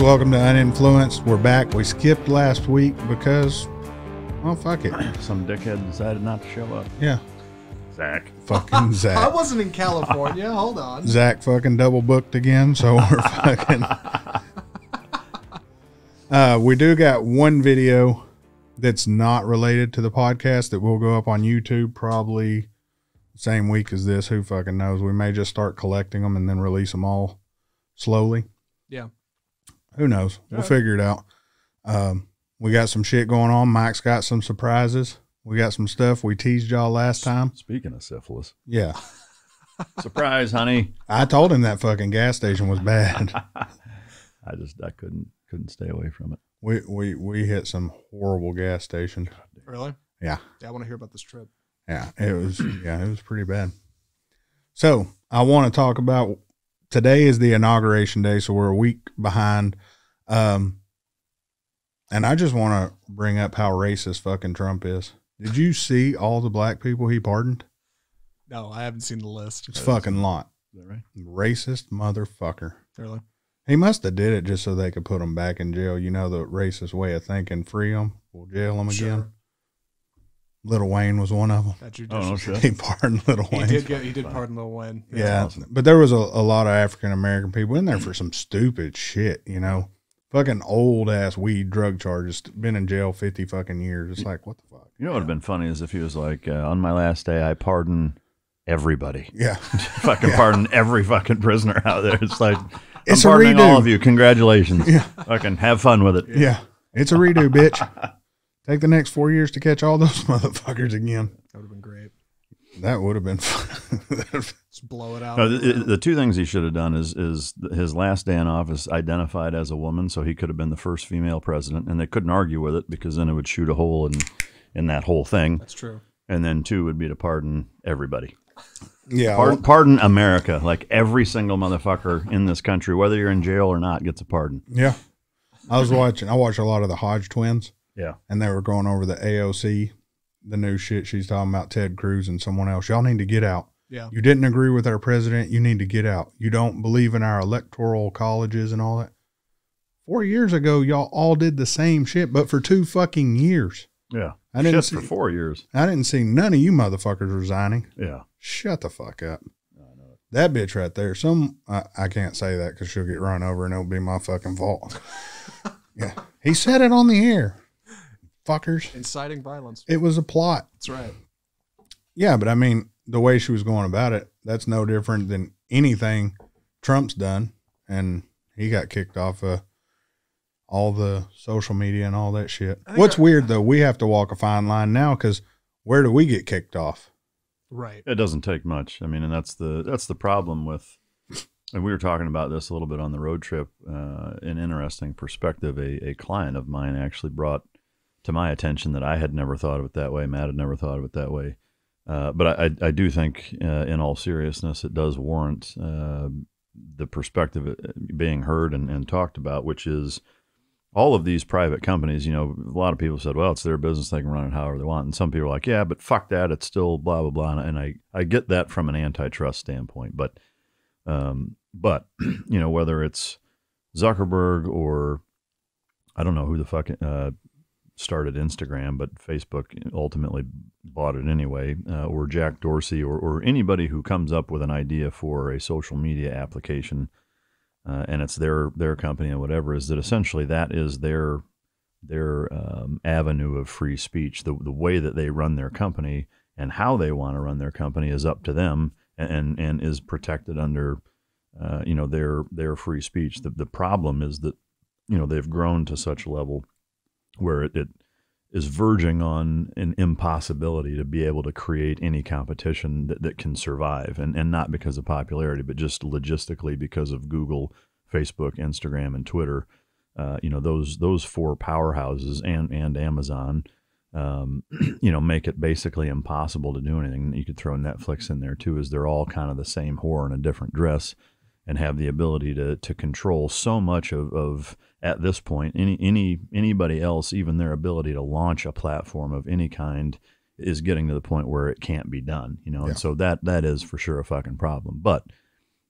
Welcome to Uninfluenced. We're back. We skipped last week because, well, fuck it. Some dickhead decided not to show up. Yeah. Zach. Fucking Zach. I wasn't in California. Hold on. Zach fucking double booked again, so we're fucking. We do got one video that's not related to the podcast that will go up on YouTube probably same week as this. Who fucking knows? We may just start collecting them and then release them all slowly. Yeah. Who knows? We'll figure it out. We got some shit going on. Mike's got some surprises. We got some stuff we teased y'all last time. Speaking of syphilis. Yeah. Surprise, honey. I told him that fucking gas station was bad. I couldn't stay away from it. We hit some horrible gas stations. Really? Yeah. Yeah, I want to hear about this trip. Yeah, it was pretty bad. So I want to talk about, today is the inauguration day, so we're a week behind. And I just want to bring up how racist fucking Trump is. Did you see all the black people he pardoned? No, I haven't seen the list. It's fucking lot. Is that right? Racist motherfucker. Really? He must have did it just so they could put him back in jail. You know, the racist way of thinking, free him, we'll jail him again. Sure. Little Wayne was one of them. That Oh, no shit. He pardoned Little Wayne. He did pardon Lil Wayne. Yeah, awesome. but there was a lot of African-American people in there for some stupid shit, you know. Fucking old-ass weed drug charges, been in jail 50 fucking years. It's like, what the fuck? You know what would have been funny is if he was like, on my last day, I pardon everybody. Yeah. Fucking pardon every fucking prisoner out there. It's like, It's I'm a pardoning redo. all of you. Congratulations. Yeah. Fucking have fun with it. Yeah. It's a redo, bitch. Take the next 4 years to catch all those motherfuckers again. That would have been great. That would have been fun. Just blow it out. No, the two things he should have done is his last day in office identified as a woman, so he could have been the first female president, and they couldn't argue with it because then it would shoot a hole in that whole thing. That's true. And then two would be to pardon everybody. Yeah. Pardon America. Like every single motherfucker in this country, whether you're in jail or not, gets a pardon. Yeah. I watched a lot of the Hodge twins. Yeah. And they were going over the AOC, the new shit she's talking about, Ted Cruz and someone else. Y'all need to get out. Yeah. You didn't agree with our president. You need to get out. You don't believe in our electoral colleges and all that. 4 years ago, y'all all did the same shit, but for 2 fucking years. Yeah. I didn't Shit for 4 years. I didn't see none of you motherfuckers resigning. Yeah. Shut the fuck up. That bitch right there. I can't say that because she'll get run over and it'll be my fucking fault. Yeah. He said it on the air. Fuckers. Inciting violence. It was a plot. That's right. Yeah, but I mean, the way she was going about it, that's no different than anything Trump's done. And he got kicked off all the social media and all that shit. What's weird, though, we have to walk a fine line now because where do we get kicked off? Right. It doesn't take much. I mean, and that's the problem with, and we were talking about this a little bit on the road trip, an interesting perspective. A client of mine actually brought to my attention that I had never thought of it that way. Matt had never thought of it that way. But I do think, in all seriousness, it does warrant the perspective being heard and talked about, which is all of these private companies. You know, a lot of people said, well, it's their business. They can run it however they want. And some people are like, yeah, but fuck that. It's still blah, blah, blah. And I get that from an antitrust standpoint. But you know, whether it's Zuckerberg or I don't know who the fuck started Instagram, but Facebook ultimately bought it anyway, or Jack Dorsey or anybody who comes up with an idea for a social media application, and it's their company and whatever, is that essentially that is their avenue of free speech. The way that they run their company and how they want to run their company is up to them and is protected under you know, their free speech. The problem is that, you know, they've grown to such a level where it is verging on an impossibility to be able to create any competition that can survive, and not because of popularity, but just logistically because of Google, Facebook, Instagram, and Twitter. You know, those 4 powerhouses and Amazon, you know, make it basically impossible to do anything. You could throw Netflix in there too, as they're all kind of the same whore in a different dress, and have the ability to control so much of at this point, anybody else, even their ability to launch a platform of any kind is getting to the point where it can't be done, you know. Yeah. And so that is for sure a fucking problem. But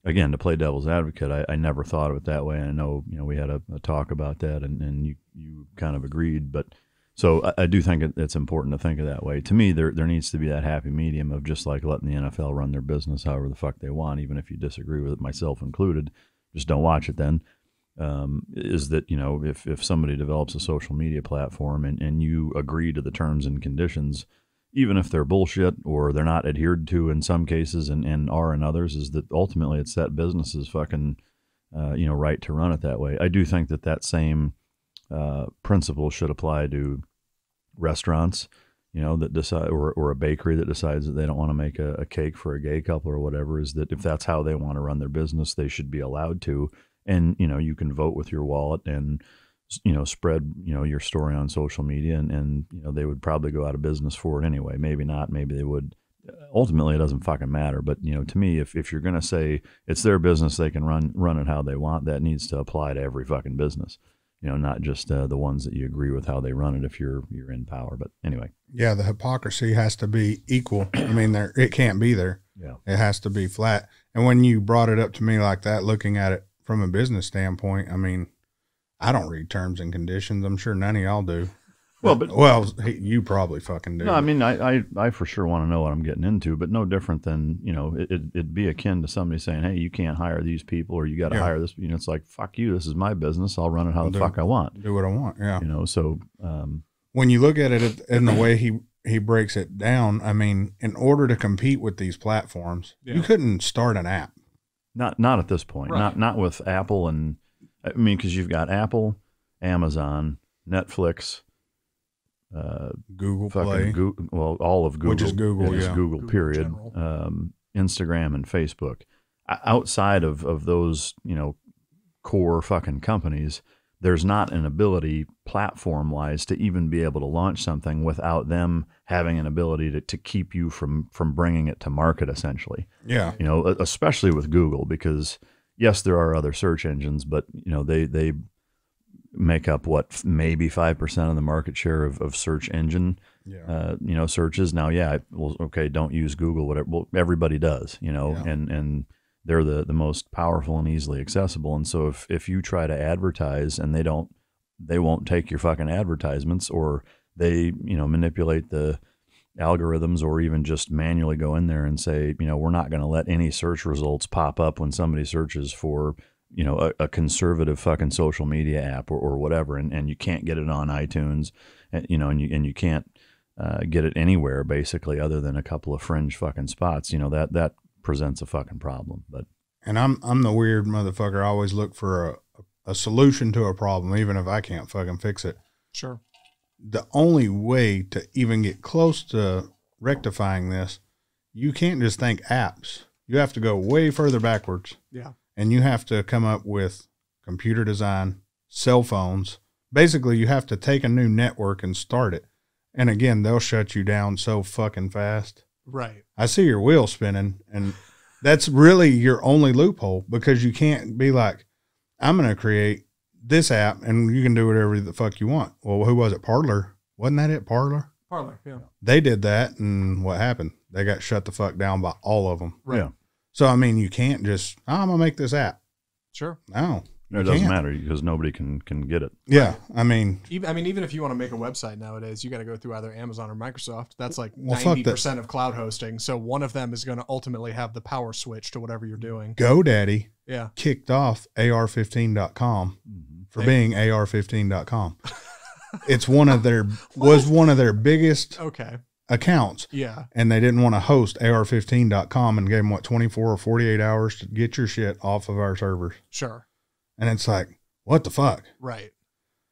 again, to play devil's advocate, I never thought of it that way. And I know, we had a talk about that, and you kind of agreed. But so I do think it's important to think of that way. To me, there needs to be that happy medium of just like letting the NFL run their business however the fuck they want, even if you disagree with it, myself included. Just don't watch it then. Is that, if somebody develops a social media platform and you agree to the terms and conditions, even if they're bullshit or they're not adhered to in some cases and are in others, is that ultimately it's that business's fucking, right to run it that way. I do think that same principle should apply to restaurants, that decide, or a bakery that decides that they don't want to make a cake for a gay couple or whatever, is that if that's how they want to run their business, they should be allowed to. And, you can vote with your wallet and, spread, your story on social media and, they would probably go out of business for it anyway. Maybe not, maybe they would. Ultimately, it doesn't fucking matter. But, to me, if you're going to say it's their business, they can run it how they want, that needs to apply to every fucking business. Not just the ones that you agree with how they run it if you're in power. But anyway. Yeah, the hypocrisy has to be equal. I mean, it can't be there. Yeah. It has to be flat. And when you brought it up to me like that, looking at it from a business standpoint, I mean, I don't read terms and conditions. I'm sure none of y'all do. Well, you probably fucking do. No, I mean, I for sure want to know what I'm getting into, but no different than, it'd be akin to somebody saying, hey, you can't hire these people or you got to hire this. It's like, fuck you. This is my business. I'll run it how the fuck I want. Do what I want. Yeah. So when you look at it in the way he breaks it down, I mean, in order to compete with these platforms, you couldn't start an app. Not at this point. Right. Not with Apple and, I mean, because you've got Apple, Amazon, Netflix, Google Play, all of Google, which is Google, Google period, Instagram and Facebook. Outside of those, core fucking companies, there's not an ability platform wise to even be able to launch something without them having an ability to keep you from bringing it to market, essentially. Yeah. Especially with Google, because yes, there are other search engines, but they make up maybe 5% of the market share of search engine, searches. Now, okay, don't use Google, whatever. Well, everybody does, and they're the most powerful and easily accessible. And so if you try to advertise and they won't take your fucking advertisements, or they, manipulate the algorithms, or even just manually go in there and say, we're not going to let any search results pop up when somebody searches for a conservative fucking social media app or whatever, and you can't get it on iTunes, and you can't get it anywhere basically other than a couple of fringe fucking spots. That presents a fucking problem. And I'm the weird motherfucker. I always look for a solution to a problem, even if I can't fucking fix it. Sure. The only way to even get close to rectifying this, you can't just think apps. You have to go way further backwards. Yeah. And you have to come up with computer design, cell phones. Basically, you have to take a new network and start it. And again, they'll shut you down so fucking fast. Right. I see your wheel spinning, and that's really your only loophole, because you can't be like, I'm going to create this app and you can do whatever the fuck you want. Well, who was it? Parler. Wasn't that it? Parler? Parler, yeah. They did that, and what happened? They got shut the fuck down by all of them. Right. Yeah. So, I mean, you can't just, I'm going to make this app. Sure. No. It doesn't matter because nobody can get it. Yeah. I mean, even if you want to make a website nowadays, you got to go through either Amazon or Microsoft. That's like 90% of cloud hosting. So one of them is going to ultimately have the power switch to whatever you're doing. GoDaddy Yeah. kicked off AR15.com for being AR15.com. It's one of their, was one of their biggest accounts. Yeah. And they didn't want to host AR15.com and gave them 24 or 48 hours to get your shit off of our servers. Sure. And it's like, what the fuck? Right.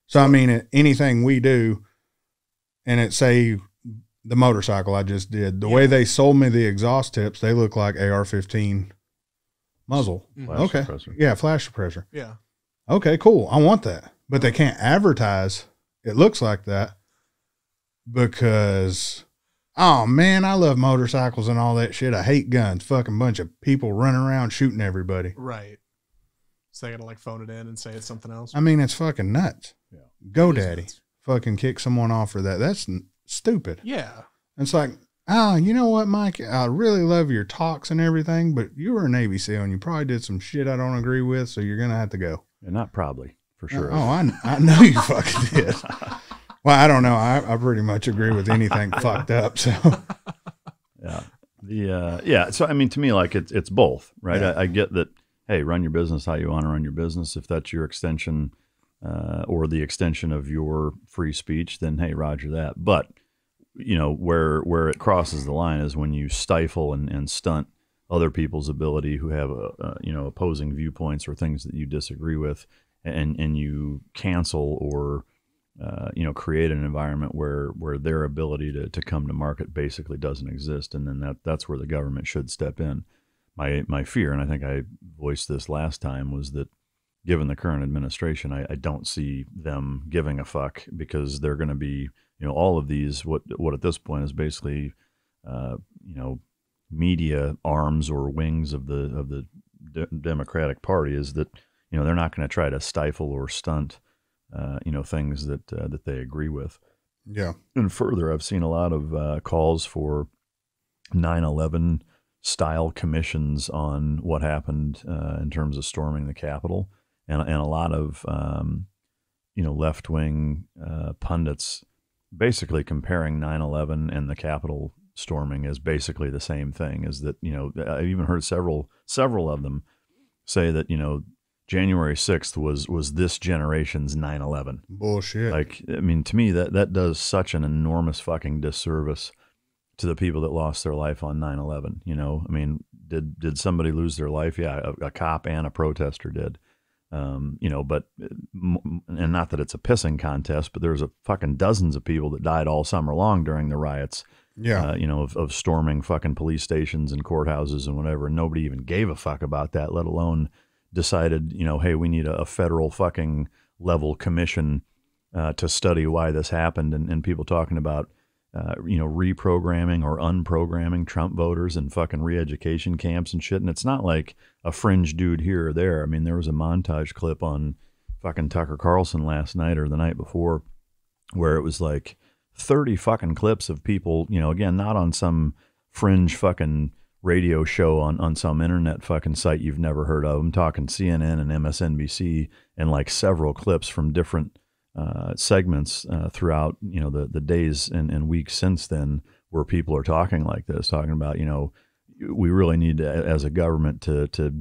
So, I mean, anything we do, and it say the motorcycle I just did, the way they sold me the exhaust tips, they look like AR-15 muzzle. Flash suppressor. Yeah, flash suppressor. Yeah. Okay, cool. I want that. But they can't advertise it looks like that because, oh, man, I love motorcycles and all that shit. I hate guns. Fucking bunch of people running around shooting everybody. Right. So they got to like phone it in and say it's something else. I mean, it's fucking nuts. Yeah. GoDaddy fucking kick someone off for that. That's stupid. Yeah. It's like, you know what, Mike? I really love your talks and everything, but you were a Navy SEAL and you probably did some shit I don't agree with, so you're going to have to go. And not probably, for sure. I know you fucking did. Well, I don't know. I pretty much agree with anything fucked up. So, yeah. So, I mean, to me, like it's both, right? Yeah. I get that. Hey, run your business how you want to run your business. If that's your extension or the extension of your free speech, then hey, roger that. But you know where it crosses the line is when you stifle and stunt other people's ability who have opposing viewpoints or things that you disagree with, and you cancel or create an environment where their ability to come to market basically doesn't exist, and then that's where the government should step in. My fear, and I think I voiced this last time, was that given the current administration, I don't see them giving a fuck, because they're going to be, all of these, what at this point is basically, media arms or wings of the Democratic Party, is that, they're not going to try to stifle or stunt, things that they agree with. Yeah. And further, I've seen a lot of calls for 9/11 style commissions on what happened in terms of storming the Capitol, and a lot of left-wing pundits basically comparing 9/11 and the Capitol storming as basically the same thing. Is that I've even heard several of them say that January 6th was this generation's 9/11. Bullshit. Like, I mean, to me that does such an enormous fucking disservice to the people that lost their life on 9/11. I mean, did somebody lose their life? Yeah, a cop and a protester did. But, and not that it's a pissing contest, but there's a fucking dozens of people that died all summer long during the riots. Yeah. Of storming fucking police stations and courthouses and whatever. And nobody even gave a fuck about that, let alone decided, hey, we need a federal fucking level commission to study why this happened. And people talking about, reprogramming or unprogramming Trump voters in fucking re-education camps and shit. And it's not like a fringe dude here or there. I mean, there was a montage clip on fucking Tucker Carlson last night or the night before where it was like 30 fucking clips of people, again, not on some fringe fucking radio show on some internet fucking site you've never heard of. I'm talking CNN and MSNBC, and like several clips from different segments throughout the days and weeks since then, where people are talking like this, talking about we really need to, as a government, to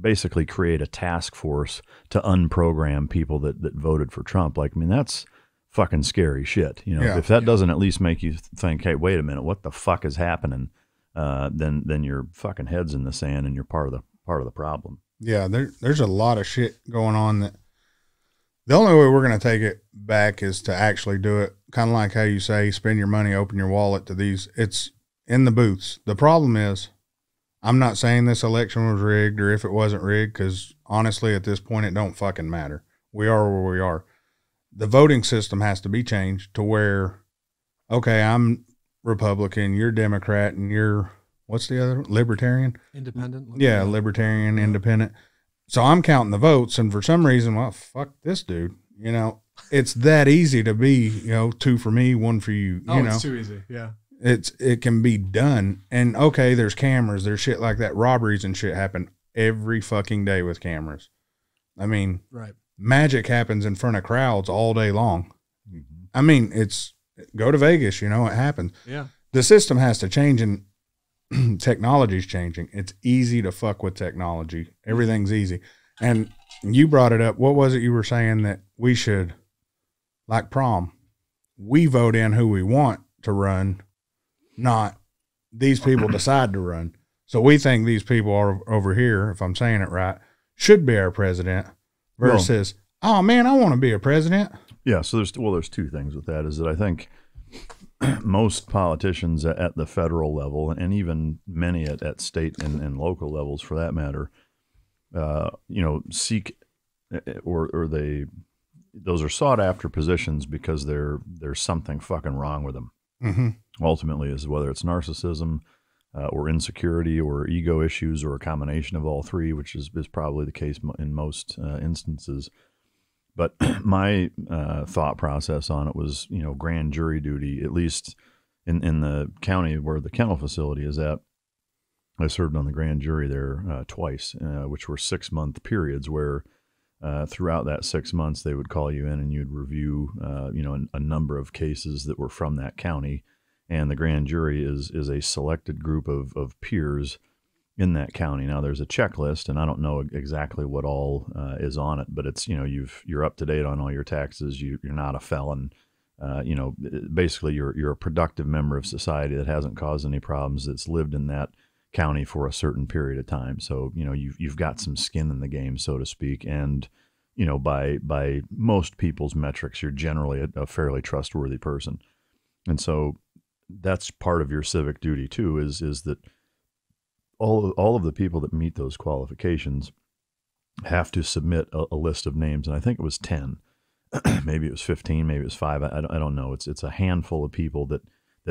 basically create a task force to unprogram people that voted for Trump. Like, I mean, that's fucking scary shit. If that doesn't at least make you think, hey, wait a minute, what the fuck is happening? Then your fucking head's in the sand and you're part of the problem. Yeah, there's a lot of shit going on that the only way we're going to take it back is to actually do it. Kind of like how you say, spend your money, open your wallet to these. It's in the booths. The problem is, I'm not saying this election was rigged or if it wasn't rigged, because honestly, at this point, it don't fucking matter. We are where we are. The voting system has to be changed to where, okay, I'm Republican, you're Democrat, and you're, what's the other? Libertarian? Independent. Yeah, Libertarian, independent. So I'm counting the votes, and for some reason, well, fuck this dude. It's that easy to be, 2 for me, 1 for you. It's too easy. Yeah. It can be done. And okay, there's cameras, there's shit like that. Robberies and shit happen every fucking day with cameras. I mean, right. Magic happens in front of crowds all day long. Mm-hmm. I mean, go to Vegas, it happens. Yeah. The system has to change, and technology's changing. It's easy to fuck with technology. Everything's easy. And you brought it up. What was it you were saying that we should, like prom, we vote in who we want to run, not these people decide to run. So we think these people are over here, if I'm saying it right, should be our president versus, oh man, I want to be a president. Yeah. So there's 2 things with that, is that I think most politicians at the federal level, and even many at state and local levels for that matter, seek or those are sought after positions because there's something fucking wrong with them. Mm-hmm. Ultimately, is whether it's narcissism or insecurity or ego issues or a combination of all 3, which is probably the case in most instances. But my thought process on it was, grand jury duty, at least in the county where the kennel facility is at, I served on the grand jury there twice, which were 6-month periods where throughout that 6 months they would call you in and you'd review, a number of cases that were from that county. And the grand jury is a selected group of peers in that county. Now there's a checklist, and I don't know exactly what all is on it, but it's, you're up to date on all your taxes. You're not a felon. Basically you're a productive member of society that hasn't caused any problems, that's lived in that county for a certain period of time. So, you've got some skin in the game, so to speak. And, by most people's metrics, you're generally a fairly trustworthy person. And so that's part of your civic duty too, is that all of the people that meet those qualifications have to submit a list of names. And I think it was 10, maybe it was 15, maybe it was 5. I don't know. It's a handful of people that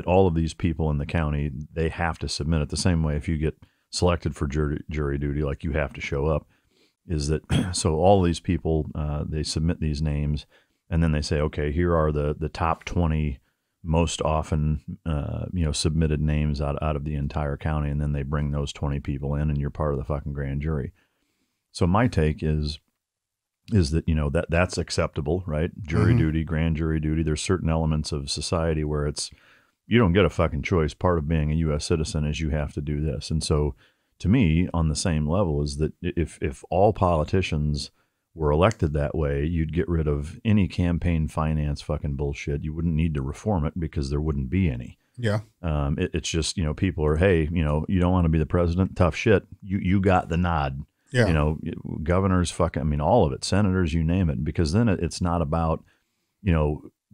all of these people in the county, they have to submit it the same way. If you get selected for jury duty, like you have to show up, is that, so all these people, they submit these names, and then they say, okay, here are the top 20 most often, submitted names out of the entire county. And then they bring those 20 people in, and you're part of the fucking grand jury. So my take is that that's acceptable, right? Jury duty, grand jury duty. There's certain elements of society where you don't get a fucking choice. Part of being a U.S. citizen is you have to do this. And so to me, on the same level, is that if all politicians were elected that way, you'd get rid of any campaign finance fucking bullshit. You wouldn't need to reform it because there wouldn't be any. Yeah. It's just, people are, hey, you don't want to be the president? Tough shit. You got the nod. Yeah. Governors, fucking, all of it, senators, you name it, because then it's not about,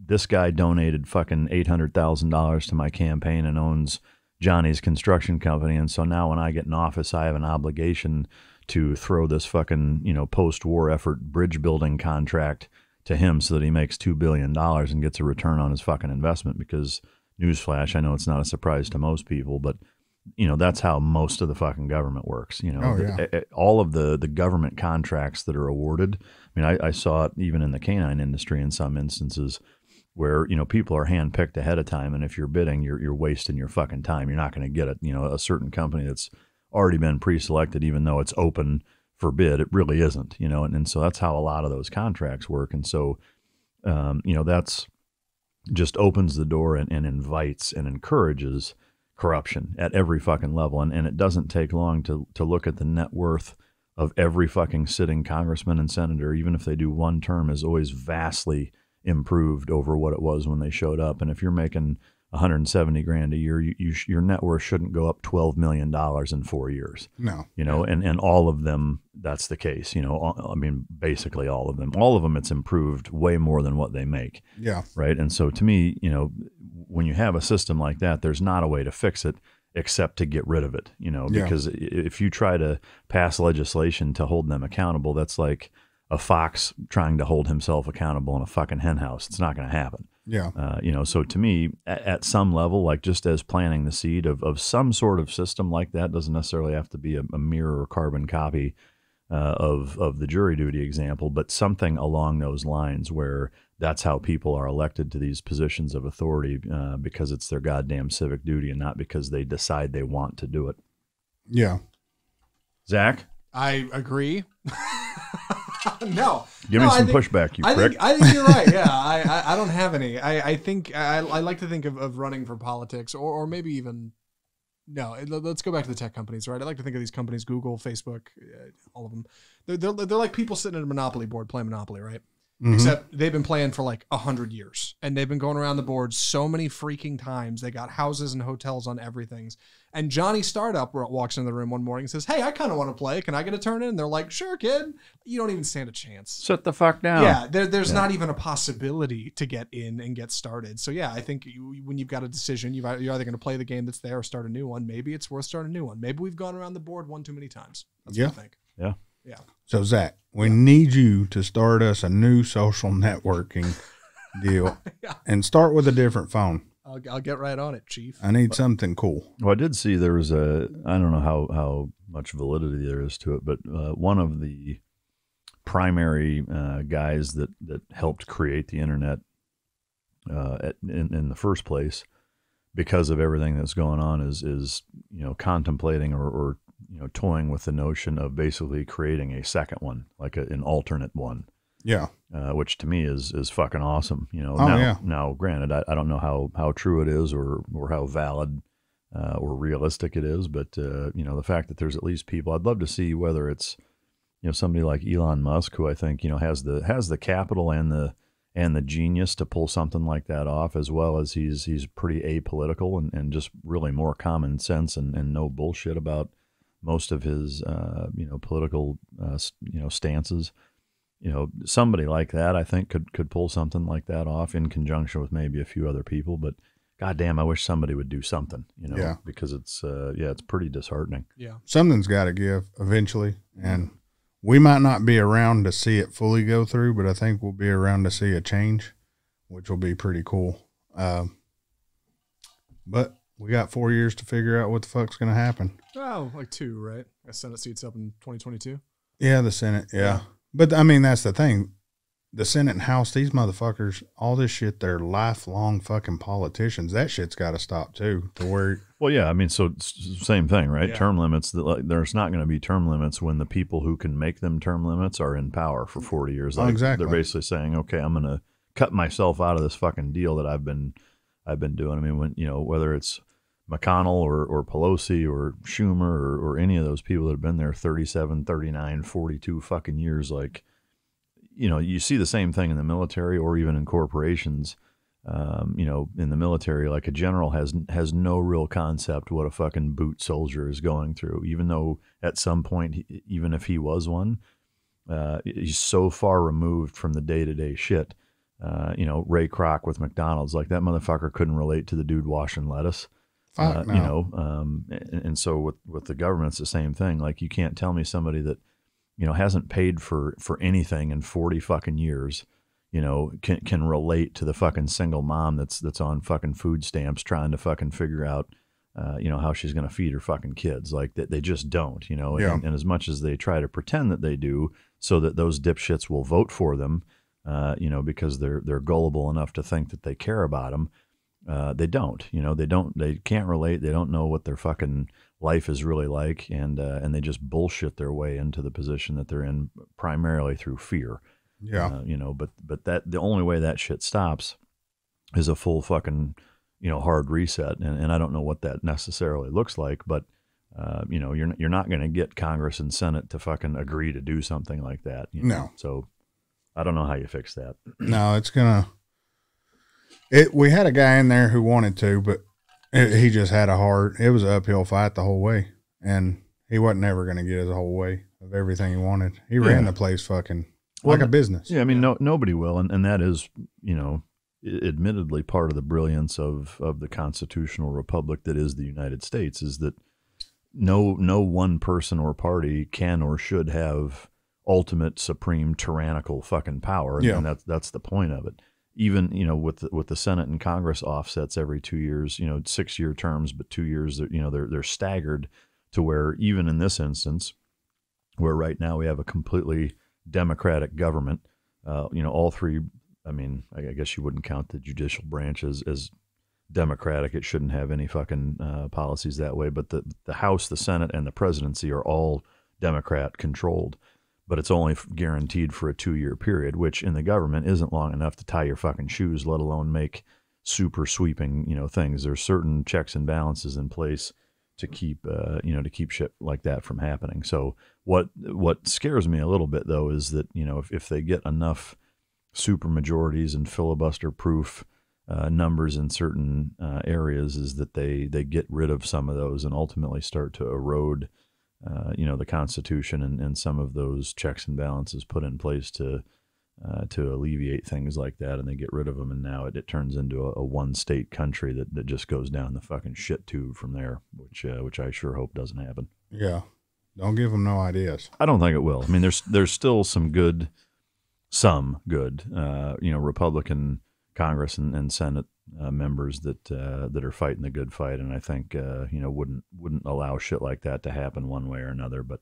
this guy donated fucking $800,000 to my campaign and owns Johnny's construction company. And so now when I get in office, I have an obligation to throw this fucking, post-war effort bridge building contract to him so that he makes $2 billion and gets a return on his fucking investment. Because, newsflash, I know it's not a surprise to most people, but that's how most of the fucking government works. All of the government contracts that are awarded. I saw it even in the canine industry in some instances where, people are handpicked ahead of time. And if you're bidding, you're wasting your fucking time. You're not going to get it. A certain company that's already been pre-selected, even though it's open for bid, it really isn't, and so that's how a lot of those contracts work. And so, that's just opens the door and invites and encourages corruption at every fucking level. And it doesn't take long to look at the net worth of every fucking sitting congressman and senator, even if they do one term, is always vastly improved over what it was when they showed up. And if you're making $170,000 a year, your net worth shouldn't go up $12 million in 4 years. No. And all of them, that's the case. Basically all of them, it's improved way more than what they make. Yeah. Right. And so to me, when you have a system like that, there's not a way to fix it except to get rid of it, because if you try to pass legislation to hold them accountable, that's like a fox trying to hold himself accountable in a fucking hen house. It's not going to happen. Yeah. So to me, at some level, like just as planting the seed of some sort of system like that, doesn't necessarily have to be a mirror or carbon copy of the jury duty example, but something along those lines where that's how people are elected to these positions of authority because it's their goddamn civic duty and not because they decide they want to do it. Yeah. Zach? I agree. No. Give me some pushback, you prick. I think you're right. Yeah, I don't have any. I think I like to think of running for politics or maybe even, no, let's go back to the tech companies, right? I like to think of these companies, Google, Facebook, all of them. They're like people sitting at a Monopoly board playing Monopoly, right? Mm-hmm. Except they've been playing for like 100 years and they've been going around the board so many freaking times. They got houses and hotels on everything. And Johnny Startup walks into the room one morning and says, "Hey, I kind of want to play. Can I get a turn in?" And they're like, "Sure, kid." You don't even stand a chance. Sit the fuck down. Yeah, there's not even a possibility to get in and get started. So yeah, I think when you've got a decision, you're either going to play the game that's there or start a new one. Maybe it's worth starting a new one. Maybe we've gone around the board one too many times. That's what I think. Yeah. Yeah. So Zach, we need you to start us a new social networking deal and start with a different phone. I'll get right on it, Chief. I need something cool. Well, I did see there was I don't know how much validity there is to it, but one of the primary guys that helped create the internet in the first place because of everything that's going on, is contemplating or toying with the notion of basically creating a second one, like an alternate one. Yeah. Which to me is fucking awesome. Yeah. Now, granted, I don't know how true it is or how valid or realistic it is, but the fact that there's at least people, I'd love to see whether it's somebody like Elon Musk, who I think has the capital and the genius to pull something like that off, as well as he's pretty apolitical and just really more common sense and no bullshit about most of his political stances. Somebody like that, I think, could pull something like that off in conjunction with maybe a few other people. But goddamn, I wish somebody would do something, Yeah. because it's pretty disheartening. Yeah. Something's got to give eventually. And we might not be around to see it fully go through, but I think we'll be around to see a change, which will be pretty cool. But we got 4 years to figure out what the fuck's going to happen. Oh, like 2, right? Got Senate seats up in 2022. Yeah, the Senate. Yeah. But I mean, that's the thing. The Senate and House, these motherfuckers, all this shit, they're lifelong fucking politicians. That shit's got to stop too. To where, well, yeah, I mean, so same thing, right? Yeah. Term limits. There's not going to be term limits when the people who can make them term limits are in power for 40 years. Oh, exactly. They're basically saying, okay, I'm going to cut myself out of this fucking deal that I've been doing. I mean, when whether it's McConnell or Pelosi or Schumer or any of those people that have been there 37, 39, 42 fucking years, like, you see the same thing in the military or even in corporations. In the military, like a general has no real concept what a fucking boot soldier is going through, even though at some point, even if he was one, he's so far removed from the day-to-day shit. Ray Kroc with McDonald's, like that motherfucker couldn't relate to the dude washing lettuce. no. And so with the government, it's the same thing. Like, you can't tell me somebody that, hasn't paid for anything in 40 fucking years, can relate to the fucking single mom that's on fucking food stamps trying to fucking figure out, how she's going to feed her fucking kids. Like, they just don't, Yeah. and as much as they try to pretend that they do so that those dipshits will vote for them, because they're gullible enough to think that they care about them. They don't, they can't relate. They don't know what their fucking life is really like. And they just bullshit their way into the position that they're in primarily through fear. Yeah. But that the only way that shit stops is a full fucking, hard reset. And I don't know what that necessarily looks like, but you're not going to get Congress and Senate to fucking agree to do something like that. No. So I don't know how you fix that. No, it's going to. We had a guy in there who wanted to, but he just had it was an uphill fight the whole way, and he wasn't ever going to get his whole way of everything he wanted. He ran the place fucking like a business. Yeah, I mean, nobody will, and that is, admittedly part of the brilliance of the constitutional republic that is the United States, is that no one person or party can or should have ultimate supreme tyrannical fucking power, and that's the point of it. Even, with the Senate and Congress offsets every 2 years, 6-year terms, but 2 years, they're staggered to where even in this instance, where right now we have a completely democratic government, all three, I mean, I guess you wouldn't count the judicial branch as democratic. It shouldn't have any fucking policies that way. But the House, the Senate, and the presidency are all Democrat controlled. But it's only guaranteed for a 2-year period, which in the government isn't long enough to tie your fucking shoes, let alone make super sweeping, things. There's certain checks and balances in place to keep, to keep shit like that from happening. So what scares me a little bit though is that, if they get enough super majorities and filibuster proof numbers in certain areas, is that they get rid of some of those and ultimately start to erode the Constitution and some of those checks and balances put in place to alleviate things like that, and they get rid of them, and now it turns into a one-state country that just goes down the fucking shit tube from there, which I sure hope doesn't happen. Yeah, don't give them no ideas. I don't think it will. I mean, there's still some good, Republican Congress and Senate members that are fighting the good fight, and I think wouldn't allow shit like that to happen one way or another. But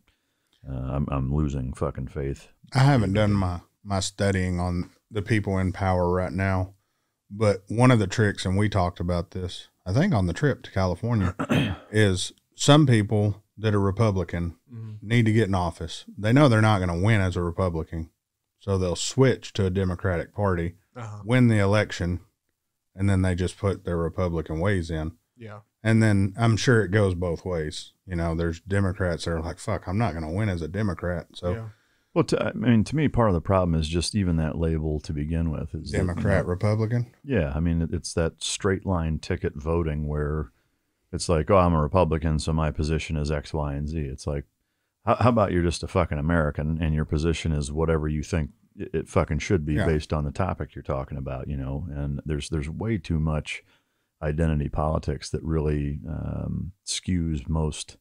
I'm losing fucking faith. I haven't done my studying on the people in power right now, but one of the tricks, and we talked about this, I think on the trip to California, is some people that are Republican need to get in office. They know they're not going to win as a Republican, so they'll switch to a Democratic Party, win the election, and then they just put their Republican ways in. Yeah. And then I'm sure it goes both ways. You know, there's Democrats that are like, fuck, I'm not going to win as a Democrat. So, yeah. Well, I mean, to me, part of the problem is just even that label to begin with is Democrat, Republican. Yeah. I mean, it's that straight line ticket voting where it's like, oh, I'm a Republican, so my position is X, Y, and Z. It's like, how about you're just a fucking American and your position is whatever you think it fucking should be based on the topic you're talking about, you know? And there's way too much identity politics that really skews most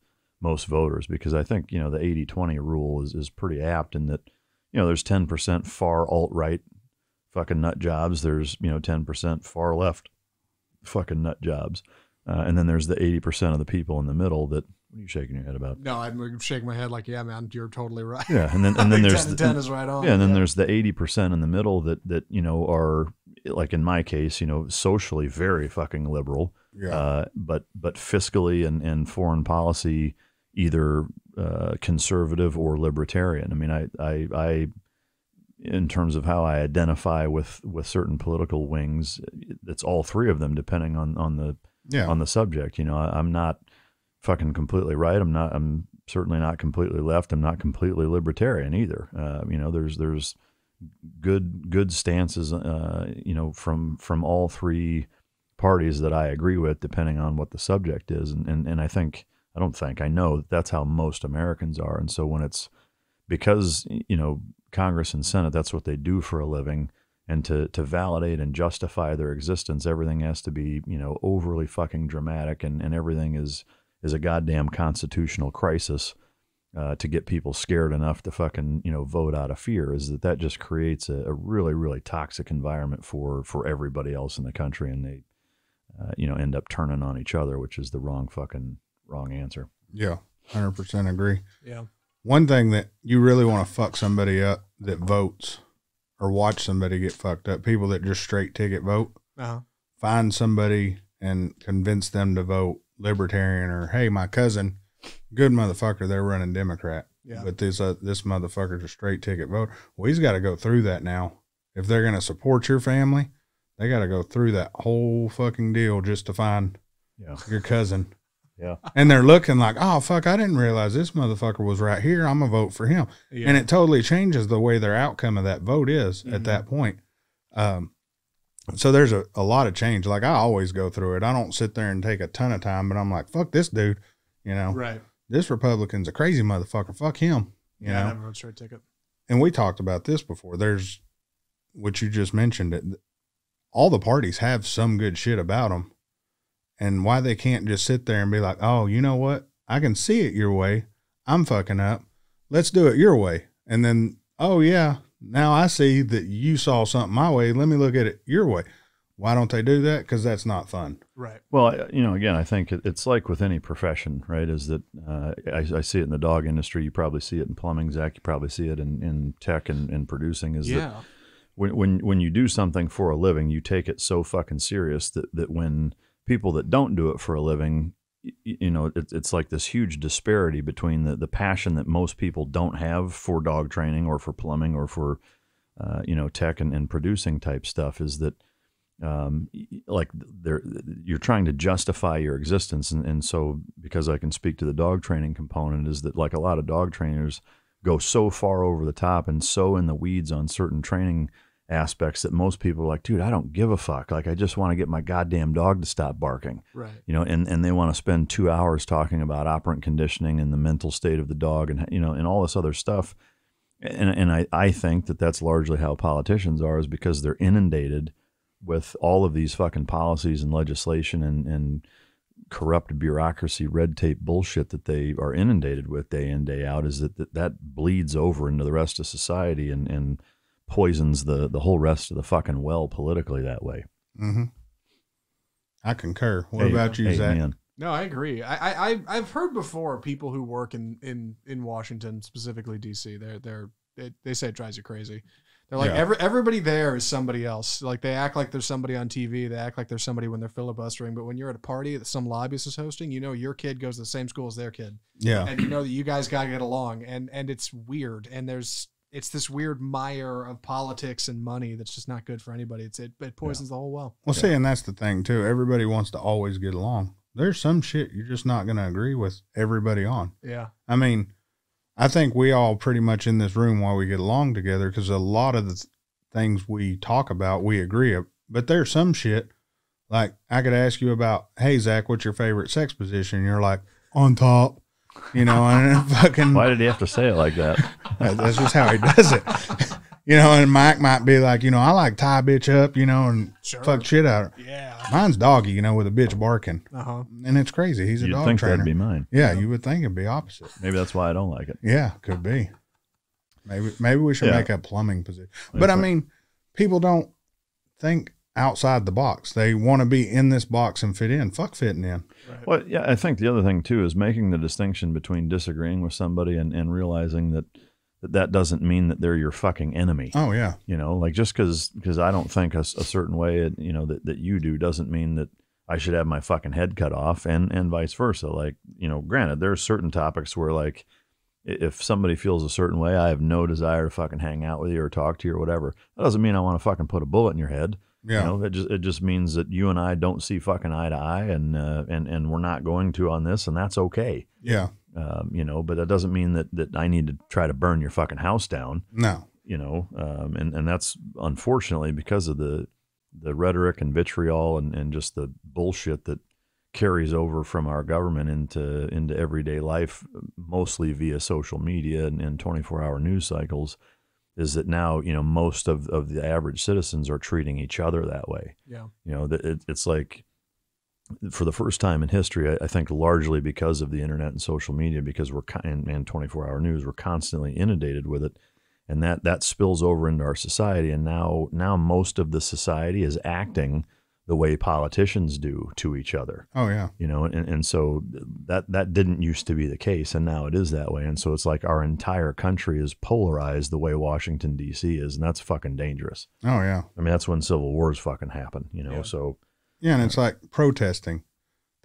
voters, because I think, you know, the 80-20 rule is pretty apt in that, you know, there's 10% far alt-right fucking nut jobs. There's, you know, 10% far left fucking nut jobs. And then there's the 80% of the people in the middle that, what are you shaking your head about? No, I'm shaking my head like, yeah, man, you're totally right. Yeah. And then there's 10 and 10 is right on. Yeah. And then there's the 80% in the middle that, you know, are, like in my case, you know, socially very fucking liberal, but fiscally and foreign policy, either conservative or libertarian. I mean, I in terms of how I identify with certain political wings, it's all three of them, depending on the subject. You know, I'm not fucking completely right. I'm certainly not completely left. I'm not completely libertarian either. You know, there's good stances, you know, from all three parties that I agree with, depending on what the subject is. And I know that's how most Americans are. And so when it's because, you know, Congress and Senate, that's what they do for a living. And to validate and justify their existence, everything has to be, you know, overly fucking dramatic, and everything is a goddamn constitutional crisis. To get people scared enough to fucking, you know, vote out of fear, is that just creates a really, really toxic environment for everybody else in the country. And they, you know, end up turning on each other, which is the wrong answer. Yeah. 100% agree. Yeah. One thing that you really want to fuck somebody up that votes, or watch somebody get fucked up, people that just straight ticket vote, find somebody and convince them to vote libertarian, or, hey, my cousin, good motherfucker, they're running Democrat. Yeah. But this motherfucker's a straight ticket voter. Well, he's got to go through that now. If they're going to support your family, they got to go through that whole fucking deal just to find your cousin. Yeah. And they're looking like, oh, fuck, I didn't realize this motherfucker was right here. I'm going to vote for him. Yeah. And it totally changes the way their outcome of that vote is at that point. So there's a lot of change. Like, I always go through it. I don't sit there and take a ton of time, but I'm like, fuck this dude. You know, right? This Republican's a crazy motherfucker. Fuck him. You know, I never wrote straight ticket. And we talked about this before. There's what you just mentioned. It. All the parties have some good shit about them, and why they can't just sit there and be like, oh, you know what? I can see it your way. I'm fucking up. Let's do it your way. And then, oh yeah, now I see that you saw something my way. Let me look at it your way. Why don't they do that? Because that's not fun. Right. Well, you know, again, I think it's like with any profession, right? Is that I see it in the dog industry. You probably see it in plumbing, Zach. You probably see it in tech and producing. Is that when you do something for a living, you take it so fucking serious that when people that don't do it for a living, you know, it's like this huge disparity between the passion that most people don't have for dog training or for plumbing or for, you know, tech and producing type stuff, is that, like you're trying to justify your existence. And so, because I can speak to the dog training component, is that like a lot of dog trainers go so far over the top and so in the weeds on certain training aspects that most people are like, dude, I don't give a fuck. Like, I just want to get my goddamn dog to stop barking. Right. You know, and they want to spend 2 hours talking about operant conditioning and the mental state of the dog and, you know, and all this other stuff. And I think that's largely how politicians are, is because they're inundated with all of these fucking policies and legislation and corrupt bureaucracy, red tape bullshit that they are inundated with day in, day out, is that bleeds over into the rest of society and poisons the whole rest of the fucking well politically that way. Mm-hmm. I concur. What about you, Zach? Man. No, I agree. I've heard before people who work in Washington, specifically DC, they say it drives you crazy. They're like, Yeah. everybody there is somebody else. Like, they act like there's somebody on TV. They act like there's somebody when they're filibustering. But when you're at a party that some lobbyist is hosting, you know your kid goes to the same school as their kid. Yeah. And you know that you guys got to get along. And it's weird. And it's this weird mire of politics and money that's just not good for anybody. It poisons the whole well. Well, see, and that's the thing, too. Everybody wants to always get along. There's some shit you're just not going to agree with everybody on. Yeah. I mean, I think we all pretty much in this room while we get along together, because a lot of the things we talk about, we agree. But there's some shit, like I could ask you about, hey, Zach, what's your favorite sex position? And you're like, on top, you know, and fucking. Why did he have to say it like that? That's just how he does it. You know, and Mike might be like, you know, I like tie a bitch up, you know, and fuck shit out of her. Yeah. Mine's doggy, you know, with a bitch barking. Uh-huh. And it's crazy. He's a You'd dog think trainer. that'd be mine. Yeah, you would think it'd be opposite. Maybe that's why I don't like it. Yeah, could be. Maybe we should Yeah. make a plumbing position. But I mean, people don't think outside the box. They want to be in this box and fit in. Fuck fitting in. Right. Well, yeah, I think the other thing too is making the distinction between disagreeing with somebody and realizing that doesn't mean that they're your fucking enemy. Oh yeah. You know, like just because I don't think a certain way, you know, that you do doesn't mean that I should have my fucking head cut off, and vice versa. Like, you know, granted, there's certain topics where, like, if somebody feels a certain way, I have no desire to fucking hang out with you or talk to you or whatever. That doesn't mean I want to fucking put a bullet in your head. Yeah. You know, it just means that you and I don't see fucking eye to eye, and we're not going to on this, and that's okay. Yeah. You know, but that doesn't mean that I need to try to burn your fucking house down. No. You know, and that's unfortunately because of the rhetoric and vitriol and just the bullshit that carries over from our government into everyday life, mostly via social media and 24-hour news cycles, is that now, you know, most of the average citizens are treating each other that way. Yeah. You know, it's like, for the first time in history, I think largely because of the internet and social media, because and 24-hour news, we're constantly inundated with it. And that spills over into our society. And now most of the society is acting the way politicians do to each other. Oh yeah. You know, and so that didn't used to be the case, and now it is that way. And so it's like our entire country is polarized the way Washington, D.C. is, and that's fucking dangerous. Oh yeah. I mean, that's when civil wars fucking happen, you know, Yeah. so. Yeah, and it's like protesting.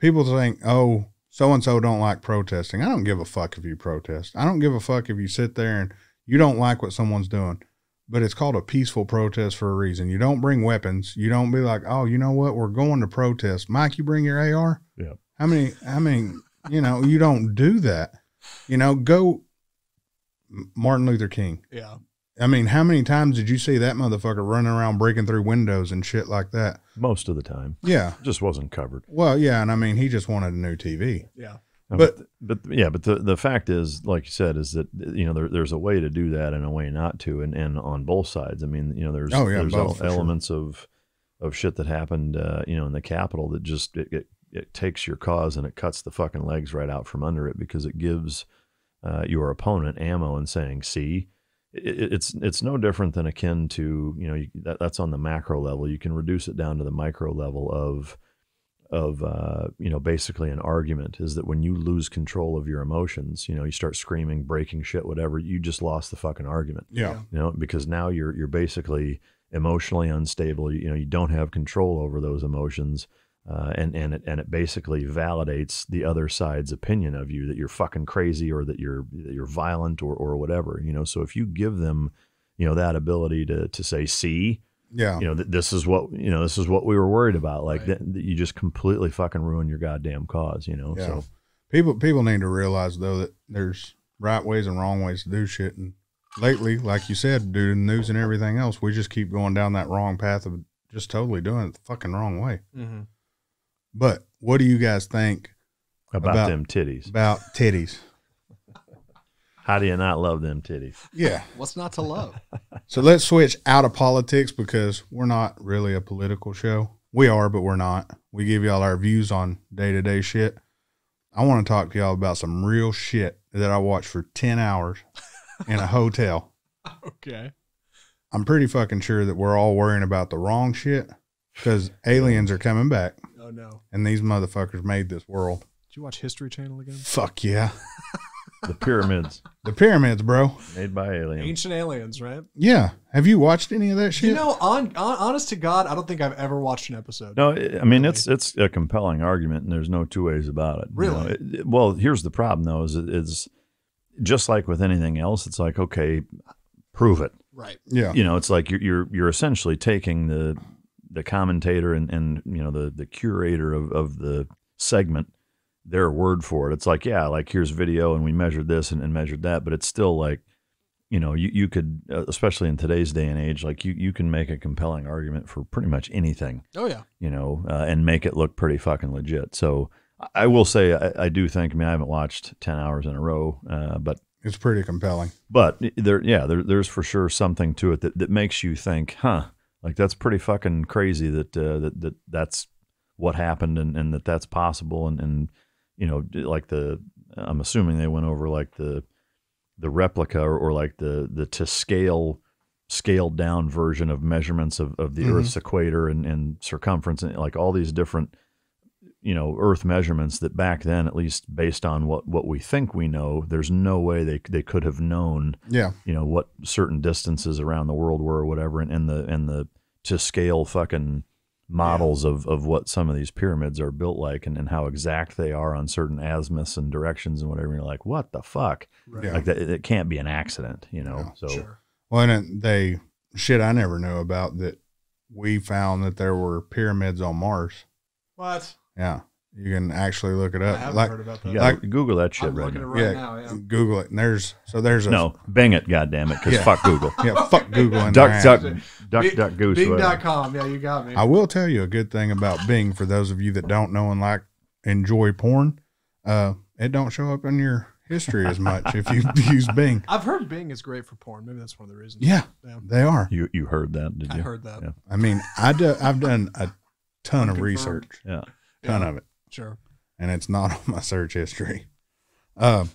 People think, oh, so-and-so don't like protesting. I don't give a fuck if you protest. I don't give a fuck if you sit there and you don't like what someone's doing. But it's called a peaceful protest for a reason. You don't bring weapons. You don't be like, oh, you know what? We're going to protest. Mike, you bring your AR? Yeah. How many, you know, you don't do that. You know, go Martin Luther King. Yeah. I mean, how many times did you see that motherfucker running around breaking through windows and shit like that? Most of the time. Yeah. Just wasn't covered. Well, yeah, and I mean, he just wanted a new TV. Yeah. But the fact is, like you said, is that, you know, there's a way to do that and a way not to, and on both sides. I mean, you know, there's both, for elements of shit that happened, you know, in the Capitol that just it takes your cause and it cuts the fucking legs right out from under it, because it gives your opponent ammo and saying, see. It's no different than akin to, you know, that's on the macro level. You can reduce it down to the micro level of you know, basically an argument is that when you lose control of your emotions, you know, you start screaming, breaking shit, whatever, you just lost the fucking argument. Yeah. You know, because now you're basically emotionally unstable. You know, you don't have control over those emotions. And it basically validates the other side's opinion of you, that you're fucking crazy or that you're violent or whatever, you know. So if you give them, you know, that ability to say, see, Yeah. you know, this is what we were worried about. Like Right. that you just completely fucking ruin your goddamn cause, you know? Yeah. So People need to realize, though, that there's right ways and wrong ways to do shit. And lately, like you said, due to the news and everything else, we just keep going down that wrong path of just totally doing it the fucking wrong way. Mm-hmm. But what do you guys think about them titties. about titties? How do you not love them titties? Yeah. What's not to love? So let's switch out of politics, because we're not really a political show. We are, but we're not. We give y'all our views on day-to-day shit. I want to talk to y'all about some real shit that I watched for 10 hours in a hotel. Okay. I'm pretty fucking sure that we're all worrying about the wrong shit, because aliens are coming back, Oh no. and these motherfuckers made this world. Did you watch History Channel again? Fuck yeah. The pyramids The pyramids, bro. made by aliens. Ancient aliens, right? Yeah. Have you watched any of that shit? You know, honest to God, I don't think I've ever watched an episode. No, I mean it's a compelling argument, and there's no two ways about it. Really? Well, here's the problem, though: is it's just like with anything else. It's like, okay, prove it. Right. Yeah. It's like you're essentially taking the commentator and the curator of the segment, their word for it. It's like, yeah, like here's video and we measured this and measured that, but it's still like, you could, especially in today's day and age, like you can make a compelling argument for pretty much anything. Oh yeah. And make it look pretty fucking legit. So I will say, I do think, I haven't watched 10 hours in a row, but It's pretty compelling. But there's for sure something to it that makes you think, huh, like that's pretty fucking crazy that that's what happened and that's possible. And like I'm assuming they went over like the replica or like the to scaled down version of measurements of the Earth's equator and circumference and like all these different Earth measurements that back then, at least based on what we think we know, there's no way they could have known, what certain distances around the world were or whatever. And the to scale fucking models of what some of these pyramids are built like and how exact they are on certain azimuths and directions and whatever. And you're like, what the fuck? Right. Like that, it can't be an accident, so. Sure. Well, and shit I never knew about that we found that there were pyramids on Mars. What? Yeah. You can actually look it I up. haven't heard about that. You gotta Google that shit I'm right looking now. at it right now. Yeah. Google it. And there's a No, Bing it, goddammit, because fuck Google. fuck Google and Duck goose. whatever. Bing.com. Yeah, you got me. I will tell you a good thing about Bing for those of you that don't know and enjoy porn. It don't show up in your history as much if you use Bing. I've heard Bing is great for porn. Maybe that's one of the reasons. Yeah, they are. You heard that, did you? I heard that. Yeah. I mean, I've done a ton of research, Yeah. ton of it, Sure. and it's not on my search history. But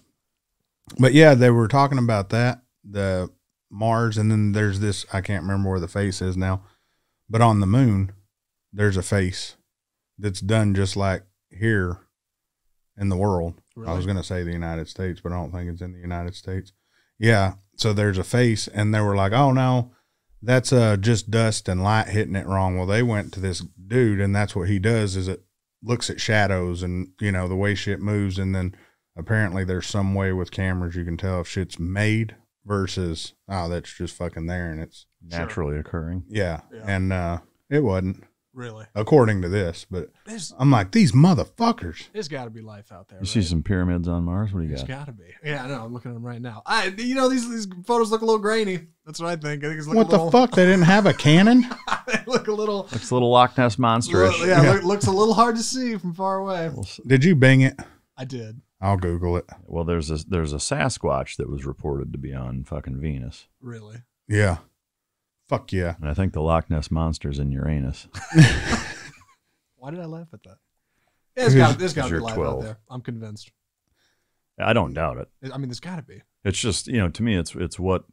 yeah, they were talking about that, the Mars, and then there's this, I can't remember where the face is now, but on the moon, there's a face that's done just like here in the world. Really? I was going to say the United States, but I don't think it's in the United States. Yeah. So there's a face, and they were like, oh no, that's just dust and light hitting it wrong. Well, they went to this dude, and that's what he does is it looks at shadows and, the way shit moves. And then apparently there's some way with cameras you can tell if shit's made versus, oh, that's just fucking there. And it's Naturally occurring. yeah. And it wasn't, Really? according to this, but I'm like, these motherfuckers. There's got to be life out there. You see some pyramids on Mars? What do you There's got? got to be. Yeah, I know. I'm looking at them right now. These photos look a little grainy. That's what I think. I think it's What the fuck? They didn't have a cannon? They look a little. Looks a little Loch Ness monster-ish. Looks a little hard to see from far away. Did you Bing it? I did. I'll Google it. Well, there's a Sasquatch that was reported to be on fucking Venus, Really? Yeah. Fuck yeah. and I think the Loch Ness monster's in Uranus. Why did I laugh at that? Yeah, there's got to be you're life 12. out there. I'm convinced. I don't doubt it. I mean, there's got to be. It's just to me, it's what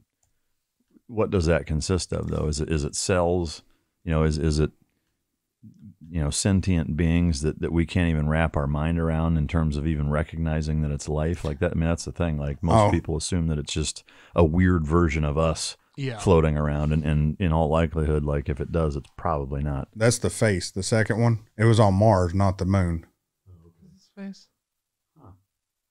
does that consist of though? Is it cells? Is it sentient beings that we can't even wrap our mind around in terms of even recognizing that it's life like that? I mean, that's the thing. Like most people assume that it's just a weird version of us floating around, and in all likelihood, like if it does, it's probably not. That's the face. The second one, it was on Mars, not the moon. His face.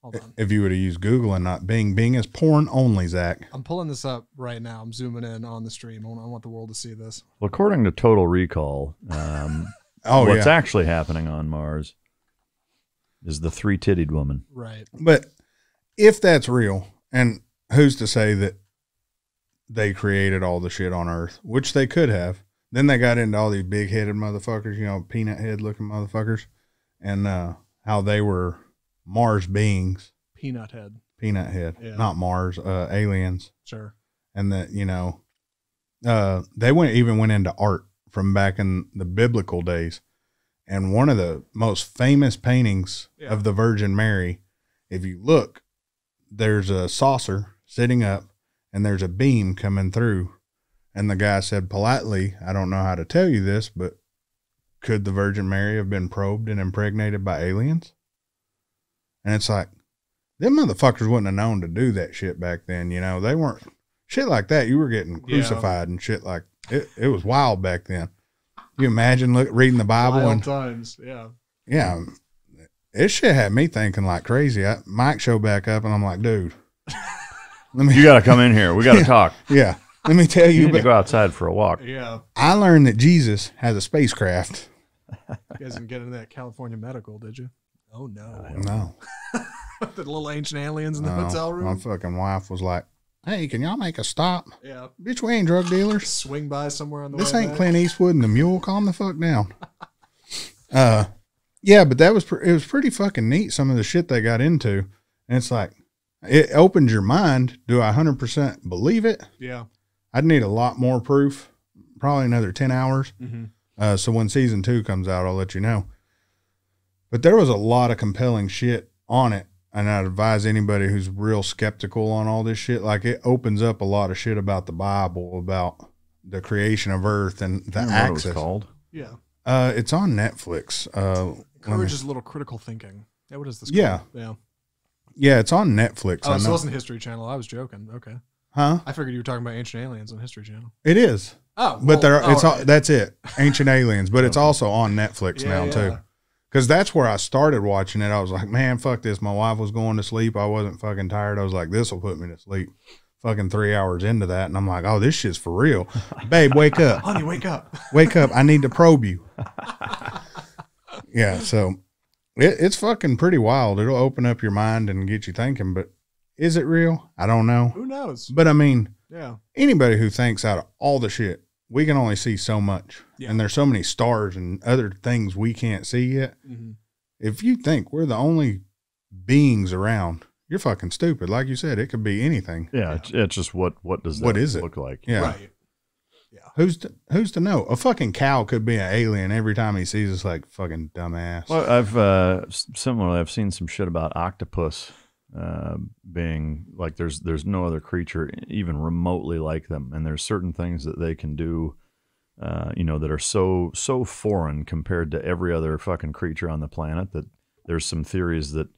Hold on. If you would have used Google and not Bing. Bing is porn only, Zach. I'm pulling this up right now. I'm zooming in on the stream. I want the world to see this. Well, according to Total Recall, what's yeah. actually happening on Mars is the three-tittied woman. Right. But if that's real, and who's to say that they created all the shit on Earth, which they could have. Then they got into all these big-headed motherfuckers, peanut head-looking motherfuckers, and how they were Mars beings. Peanut head. Peanut head. Yeah. Not Mars, aliens. Sure. And that, they even went into art from back in the biblical days. And one of the most famous paintings of the Virgin Mary, if you look, there's a saucer sitting up and there's a beam coming through. And the guy said politely, I don't know how to tell you this, but could the Virgin Mary have been probed and impregnated by aliens? And it's like, them motherfuckers wouldn't have known to do that shit back then. You know, they weren't shit like that. You were getting crucified and shit like it. It was wild back then. You imagine reading the Bible Wild and times. Yeah. yeah, this shit had me thinking like crazy. Mike showed back up and I'm like, dude, You got to come in here. We got to talk. yeah. Let me tell You you, need to go outside for a walk. Yeah. I learned that Jesus has a spacecraft. You guys didn't get into that California medical, did you? Oh, no. No. The little ancient aliens in the No, hotel room? my fucking wife was like, hey, can y'all make a stop? Yeah. Bitch, we ain't drug dealers. Swing by somewhere on the This way ain't back. Clint Eastwood and the Mule. Calm the fuck down. Yeah, but it was pretty fucking neat, some of the shit they got into. And it's like, it opens your mind. Do I 100% believe it? Yeah. I'd need a lot more proof, probably another 10 hours. Mm-hmm. So when season 2 comes out, I'll let you know. But there was a lot of compelling shit on it. And I'd advise anybody who's real skeptical on all this shit, like it opens up a lot of shit about the Bible, about the creation of Earth and the What it access. was called? Yeah. It's on Netflix. Encourages a little critical thinking. Yeah, what is this? Yeah. Called? Yeah, it's on Netflix. Oh, I so it know. wasn't History Channel. I was joking. Okay. Huh? I figured you were talking about ancient aliens on History Channel. It is. Oh, But well, that's it. Ancient Aliens, but it's also on Netflix now too. Because that's where I started watching it. I was like, man, fuck this. My wife was going to sleep. I wasn't fucking tired. I was like, this will put me to sleep. Fucking 3 hours into that. And I'm like, oh, this shit's for real. Babe, wake up. Honey, wake up. Wake up. I need to probe you. Yeah. So it's fucking pretty wild. It'll open up your mind and get you thinking, but is it real? I don't know. Who knows? But I mean, Yeah. anybody who thinks out of all the shit, we can only see so much. Yeah. And there's so many stars and other things we can't see yet. Mm-hmm. If you think we're the only beings around, you're fucking stupid. Like you said, it could be anything. Yeah, it's just what does that What is it? look like? Yeah. Right. Who's to know? A fucking cow could be an alien every time he sees us, like fucking dumbass. Well, I've similarly, I've seen some shit about octopus being like there's no other creature even remotely like them, and there's certain things that they can do, that are so foreign compared to every other fucking creature on the planet that there's some theories that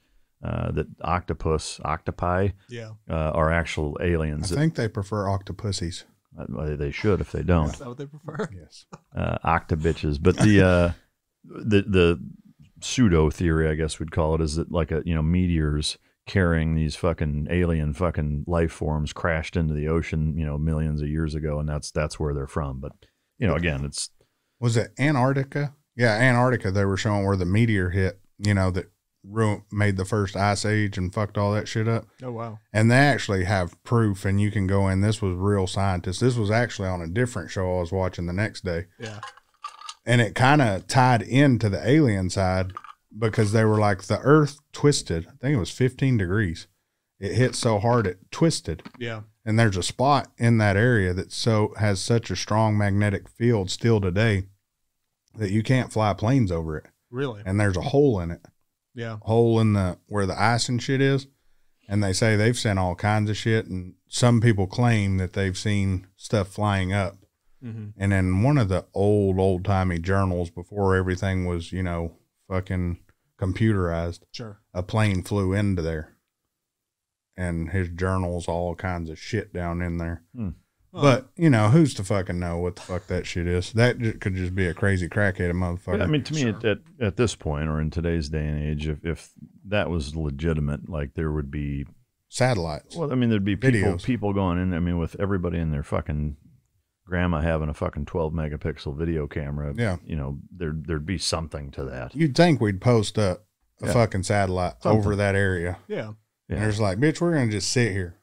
that octopi, Yeah. are actual aliens. I think they prefer octopussies. They should if they don't. Is that what they prefer? Yes. Octobitches, but the pseudo theory, I guess we'd call it, is that like meteors carrying these fucking alien fucking life forms crashed into the ocean, millions of years ago, and that's where they're from. But again, Was it Antarctica? Yeah, Antarctica. They were showing where the meteor hit. That made the first ice age and fucked all that shit up. Oh, wow. And they actually have proof, and you can go in. This was real scientists. This was actually on a different show I was watching the next day. Yeah. And it kind of tied into the alien side because they were like, the earth twisted. I think it was 15 degrees. It hit so hard it twisted. Yeah. And there's a spot in that area that has such a strong magnetic field still today that you can't fly planes over it. Really? And there's a hole in it. Yeah. Hole in where the ice and shit is. And they say they've seen all kinds of shit. And some people claim that they've seen stuff flying up. Mm-hmm. And in one of the old timey journals before everything was, fucking computerized, Sure. a plane flew into there. And his journal's all kinds of shit down in there. Oh. But, who's to fucking know what the fuck that shit is? That could just be a crazy crackhead motherfucker. I mean, to me, Sure. at this point, or in today's day and age, if that was legitimate, like there would be Satellites. Well, I mean, there'd be Videos. people going in. I mean, with everybody and their fucking grandma having a fucking 12 megapixel video camera. Yeah. There'd be something to that. You'd think we'd post a Yeah. fucking satellite Something. over that area. Yeah. And Yeah. there's like, bitch, we're going to just sit here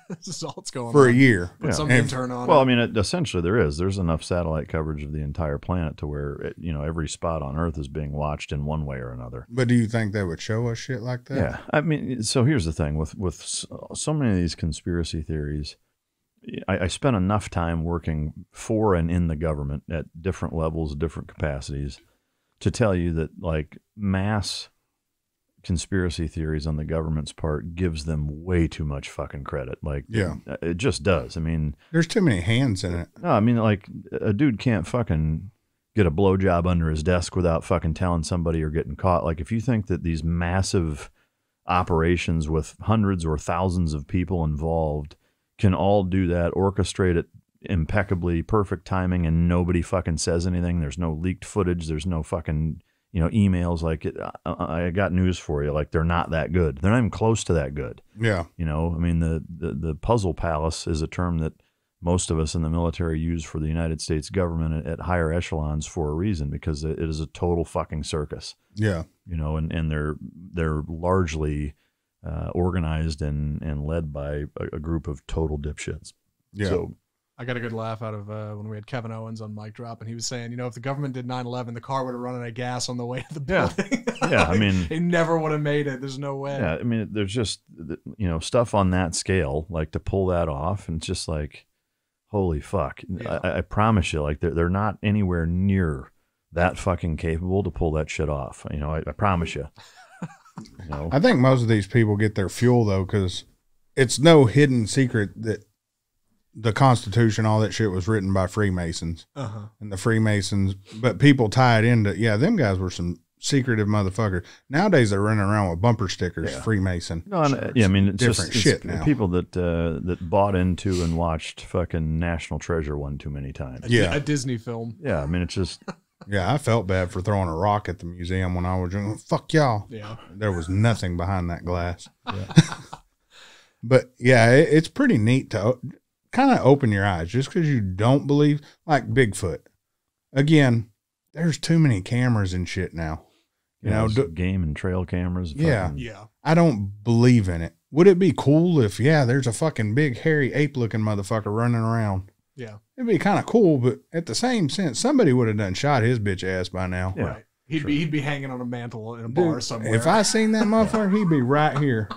This is all that's going for on. a year. Put Yeah. some And- intern on Well, it. I mean, essentially there's enough satellite coverage of the entire planet to where every spot on Earth is being watched in one way or another. But do you think they would show us shit like that? Yeah, I mean, so here's the thing with so many of these conspiracy theories. I spent enough time working for and in the government at different levels, different capacities, to tell you that like mass conspiracy theories on the government's part gives them way too much fucking credit. Like, Yeah. it just does. I mean, There's too many hands in it. no, I mean, like a dude can't fucking get a blowjob under his desk without fucking telling somebody or getting caught. Like, if you think that these massive operations with hundreds or thousands of people involved can all do that, orchestrate it impeccably, perfect timing, and nobody fucking says anything. There's no leaked footage. There's no fucking, emails. Like, I got news for you. Like, they're not that good. They're not even close to that good. Yeah. I mean, the puzzle palace is a term that most of us in the military use for the United States government at higher echelons for a reason, because it is a total fucking circus. Yeah. And they're largely organized and led by a group of total dipshits. Yeah. So I got a good laugh out of when we had Kevin Owens on Mic Drop, and he was saying, if the government did 9/11, the car would have run out of gas on the way to the building. Yeah, I mean, he never would have made it. There's no way. Yeah, I mean, there's just stuff on that scale, like, to pull that off, and it's just like, holy fuck! Yeah. I promise you, like, they're not anywhere near that fucking capable to pull that shit off. I promise you. I think most of these people get their fuel though, because it's no hidden secret that the Constitution, all that shit was written by Freemasons. And the Freemasons, but people tie it into, them guys were some secretive motherfuckers. Nowadays they're running around with bumper stickers, Freemason. No, I mean, it's different just, shit it's now. people that bought into and watched fucking National Treasure one too many times. A Disney film. Yeah, I mean, it's just. Yeah, I felt bad for throwing a rock at the museum when I was young. Fuck y'all. Yeah. There was nothing behind that glass. Yeah. But yeah, it's pretty neat to kind of open your eyes, just because you don't believe, like Bigfoot. Again, there's too many cameras and shit now. Game and trail cameras. Yeah. Yeah. I don't believe in it. Would it be cool if, there's a fucking big hairy ape looking motherfucker running around? Yeah. It'd be kind of cool, but at the same sense, somebody would have done shot his bitch ass by now. Yeah. Right. He'd be hanging on a mantle in a bar somewhere. If I seen that motherfucker, he'd be right here.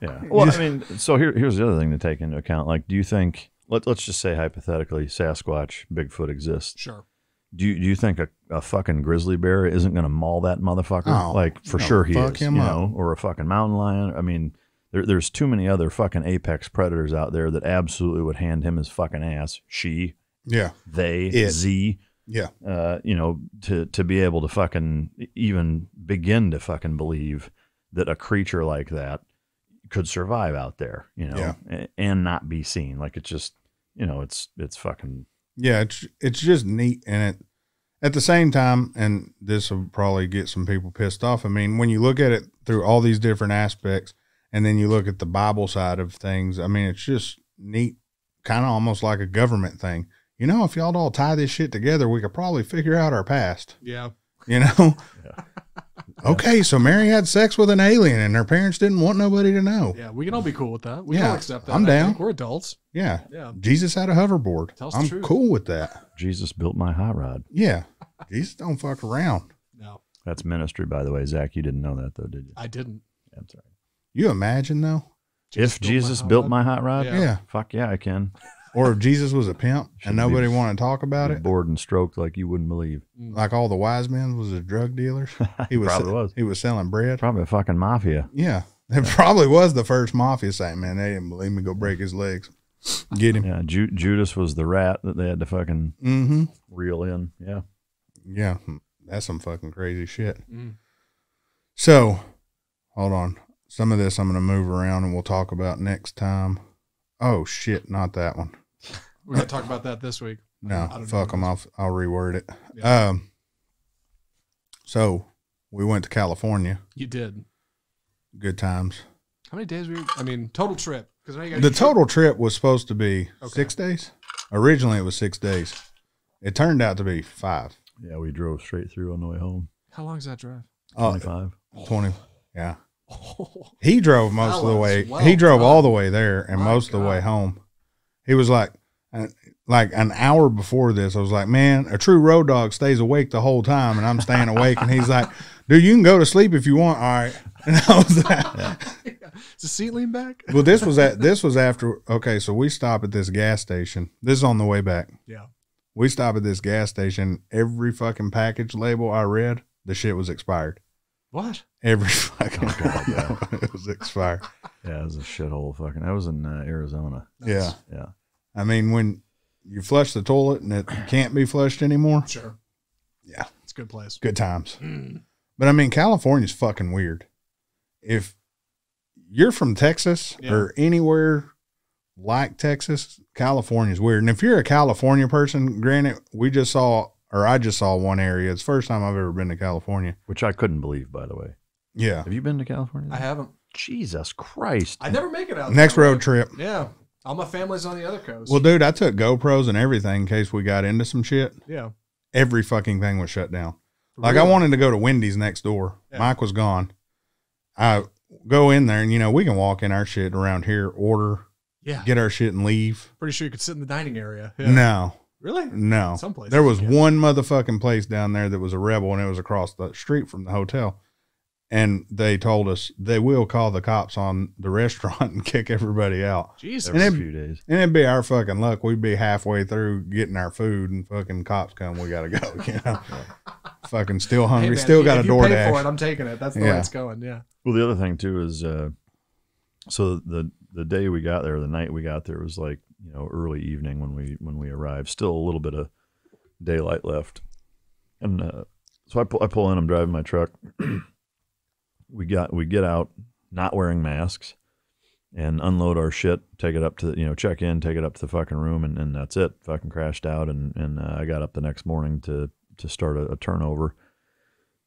Yeah. Well, I mean, so here's the other thing to take into account. Like, do you think, let's just say hypothetically, Sasquatch, Bigfoot exists. Sure. Do you think a fucking grizzly bear isn't going to maul that motherfucker? Oh, like, for sure he fuck is, him up. or a fucking mountain lion. I mean, there's too many other fucking apex predators out there that absolutely would hand him his fucking ass. She, they, Z. Yeah. To be able to fucking even begin to fucking believe that a creature like that could survive out there, and not be seen. Like, it's just, it's fucking. Yeah, it's just neat, and at the same time, and this will probably get some people pissed off. I mean, when you look at it through all these different aspects, and then you look at the Bible side of things, I mean, it's just neat, kind of almost like a government thing. If y'all all tie this shit together, we could probably figure out our past. Yeah. Yeah. Okay, so Mary had sex with an alien, and her parents didn't want nobody to know. Yeah, we can all be cool with that. We can all accept that. I'm down. I think we're adults. Yeah. Yeah. Jesus had a hoverboard. Tell us the I'm truth. cool with that. Jesus built my hot rod. Yeah. Jesus don't fuck around. No. That's ministry, by the way. Zach, you didn't know that, though, did you? I didn't. Yeah, I'm sorry. You imagine, though? If Jesus built my hot rod? Yeah. Fuck yeah, I can. Or if Jesus was a pimp and nobody wanted to talk about it. Bored and stroked like you wouldn't believe. Like all the wise men was a drug dealers. He was Probably was. He was selling bread. Probably a fucking mafia. Yeah. It probably was the first mafia saying, man, they didn't believe me. Go break his legs. Get him. Yeah, Judas was the rat that they had to fucking reel in. Yeah. Yeah. That's some fucking crazy shit. Mm. So, hold on. Some of this I'm going to move around and we'll talk about next time. Oh, shit. Not that one. We're going to talk about that this week. No, fuck them. I'll reword it. Yeah. So we went to California. You did. Good times. How many days were you? I mean, total trip. The total trip was supposed to be 6 days. Originally, it was 6 days. It turned out to be 5. Yeah, we drove straight through on the way home. How long is that drive? 25. 20. Yeah. He drove most of the way. Well he drove done. all the way there and most of the way home. He was like an hour before this, I was like, man, a true road dog stays awake the whole time, and I'm staying awake. And he's like, dude, you can go to sleep if you want. All right. And I was like, Is the seat lean back? well, this was after. Okay, so we stop at this gas station. This is on the way back. Yeah. We stop at this gas station. Every fucking package label I read, the shit was expired. What? Every fucking it was expired. Yeah, it was a shithole fucking. I was in Arizona. Yeah. Yeah. I mean, when you flush the toilet and it can't be flushed anymore. Sure. Yeah. It's a good place. Good times. But I mean, California's fucking weird. If you're from Texas or anywhere like Texas, California's weird. And if you're a California person, granted, I just saw one area. It's the first time I've ever been to California. Which I couldn't believe, by the way. Yeah. Have you been to California? I haven't. Jesus Christ. I never make it out. Next road trip. Yeah. All my family's on the other coast. Well, dude, I took GoPros and everything in case we got into some shit. Yeah. Every fucking thing was shut down. Really? Like, I wanted to go to Wendy's next door. Yeah. Mike was gone. I go in there, and, you know, we can walk in our shit around here, order, get our shit, and leave. Pretty sure you could sit in the dining area. Yeah. No. Really? No. Some places. There was one motherfucking place down there that was a rebel, and it was across the street from the hotel. And they told us they will call the cops on the restaurant and kick everybody out. Jesus. Every few days. And it'd be our fucking luck. We'd be halfway through getting our food and fucking cops come. We got to go, you know. Fucking still hungry. Hey man, still got a DoorDash. If you pay for it, I'm taking it. That's the way it's going, yeah. Well, the other thing, too, is so the day we got there, the night we got there was like, you know, early evening when we arrived. Still a little bit of daylight left. And so I pull in. I'm driving my truck. We get out, not wearing masks, and unload our shit, take it up to, you know, check in, take it up to the fucking room, and that's it. Fucking crashed out, and I got up the next morning to start a turnover,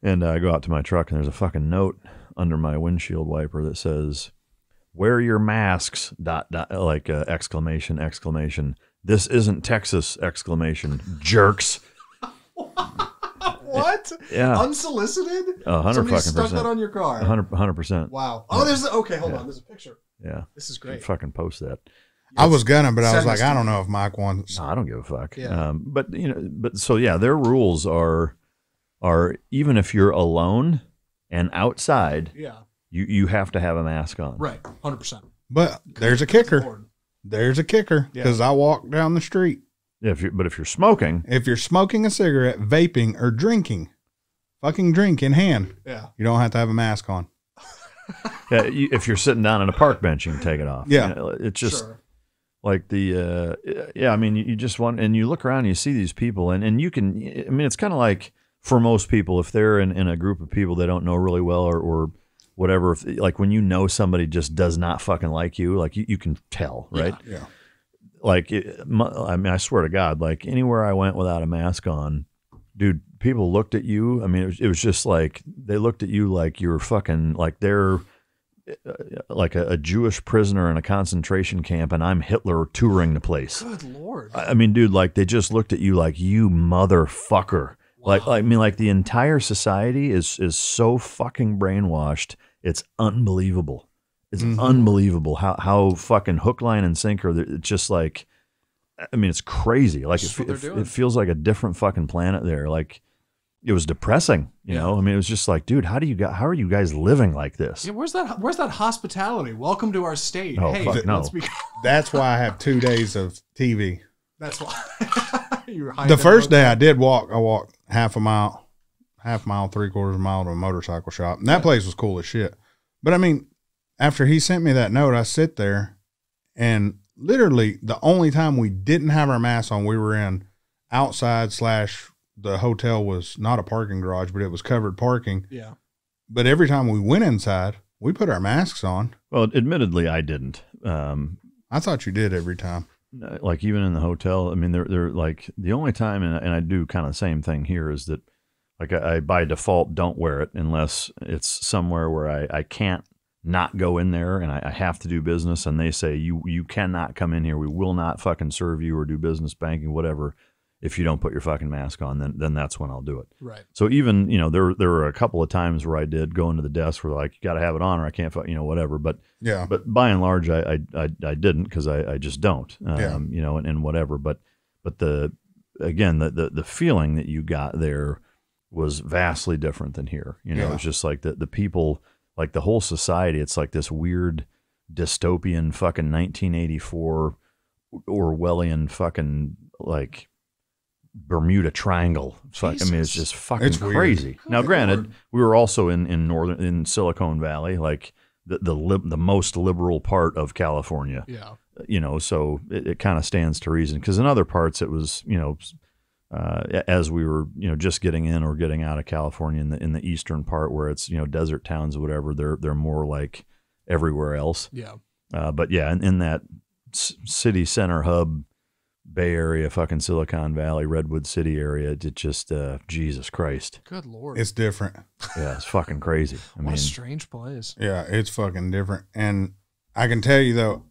and I go out to my truck, and there's a fucking note under my windshield wiper that says, "Wear your masks, ... exclamation. This isn't Texas, exclamation, jerks." What? Yeah. Unsolicited? 100% Somebody stuck that on your car. 100%. Wow. Oh, hold on. There's a picture. Yeah. This is great. You fucking post that. I was gonna, but I was like, I don't know if Mike wants. No, I don't give a fuck. Yeah. But you know, so yeah, their rules are even if you're alone and outside, you have to have a mask on. Right. 100%. But there's a kicker. There's a kicker because I walk down the street. Yeah, if you're smoking. If you're smoking a cigarette, vaping, or drinking, fucking drink in hand, you don't have to have a mask on. Yeah, if you're sitting down on a park bench, you can take it off. Yeah. You know, it's just like I mean, you just want, and you look around and you see these people, and you can, I mean, it's kind of like for most people, if they're in a group of people they don't know really well or whatever, like when you know somebody just does not fucking like you, like you can tell, right? Yeah. Like, I mean, I swear to God, like anywhere I went without a mask on, dude, people looked at you. I mean, it was just like, they looked at you like you were fucking, like they're like a Jewish prisoner in a concentration camp and I'm Hitler touring the place. Good Lord. I mean, dude, like they just looked at you like, you motherfucker. Wow. Like, I mean, like the entire society is so fucking brainwashed. It's unbelievable. It's unbelievable how fucking hook, line, and sinker. It's just like, I mean, it's crazy. Like it feels like a different fucking planet there. Like it was depressing, you know. I mean, it was just like, dude, how are you guys living like this? Yeah, where's that hospitality? Welcome to our state. Oh, hey, fuck no. That's why I have 2 days of TV. That's why. The first day I did walk. I walked half a mile, 3/4 mile to a motorcycle shop, and that place was cool as shit. But I mean, after he sent me that note, I sit there, and literally the only time we didn't have our masks on, we were in outside / the hotel was not a parking garage, but it was covered parking. Yeah. But every time we went inside, we put our masks on. Well, admittedly, I didn't. I thought you did every time. Like even in the hotel, I mean, they're like the only time, and I do kind of the same thing here, is that like I by default don't wear it unless it's somewhere where I can't not go in there and I have to do business, and they say you cannot come in here. We will not fucking serve you or do business banking, whatever, if you don't put your fucking mask on. Then that's when I'll do it. Right. So even, you know, there were a couple of times where I did go into the desk where like, you got to have it on or I can't, you know, whatever. But yeah. But by and large, I didn't, because I just don't. You know, and whatever. But the feeling that you got there was vastly different than here. You know, it's just like the people. Like the whole society, it's like this weird dystopian fucking 1984 Orwellian fucking like Bermuda Triangle. I mean, it's just fucking crazy. Now, granted, we were also in Silicon Valley, like the most liberal part of California. Yeah. You know, so it kind of stands to reason, because in other parts it was, you know, as we were, you know, just getting in or getting out of California in the eastern part where it's, you know, desert towns or whatever, they're more like everywhere else. Yeah. But yeah, in that city center hub, Bay Area, fucking Silicon Valley, Redwood City area, it just, Jesus Christ. Good Lord. It's different. Yeah, it's fucking crazy. What a strange place. Yeah, it's fucking different. And I can tell you though,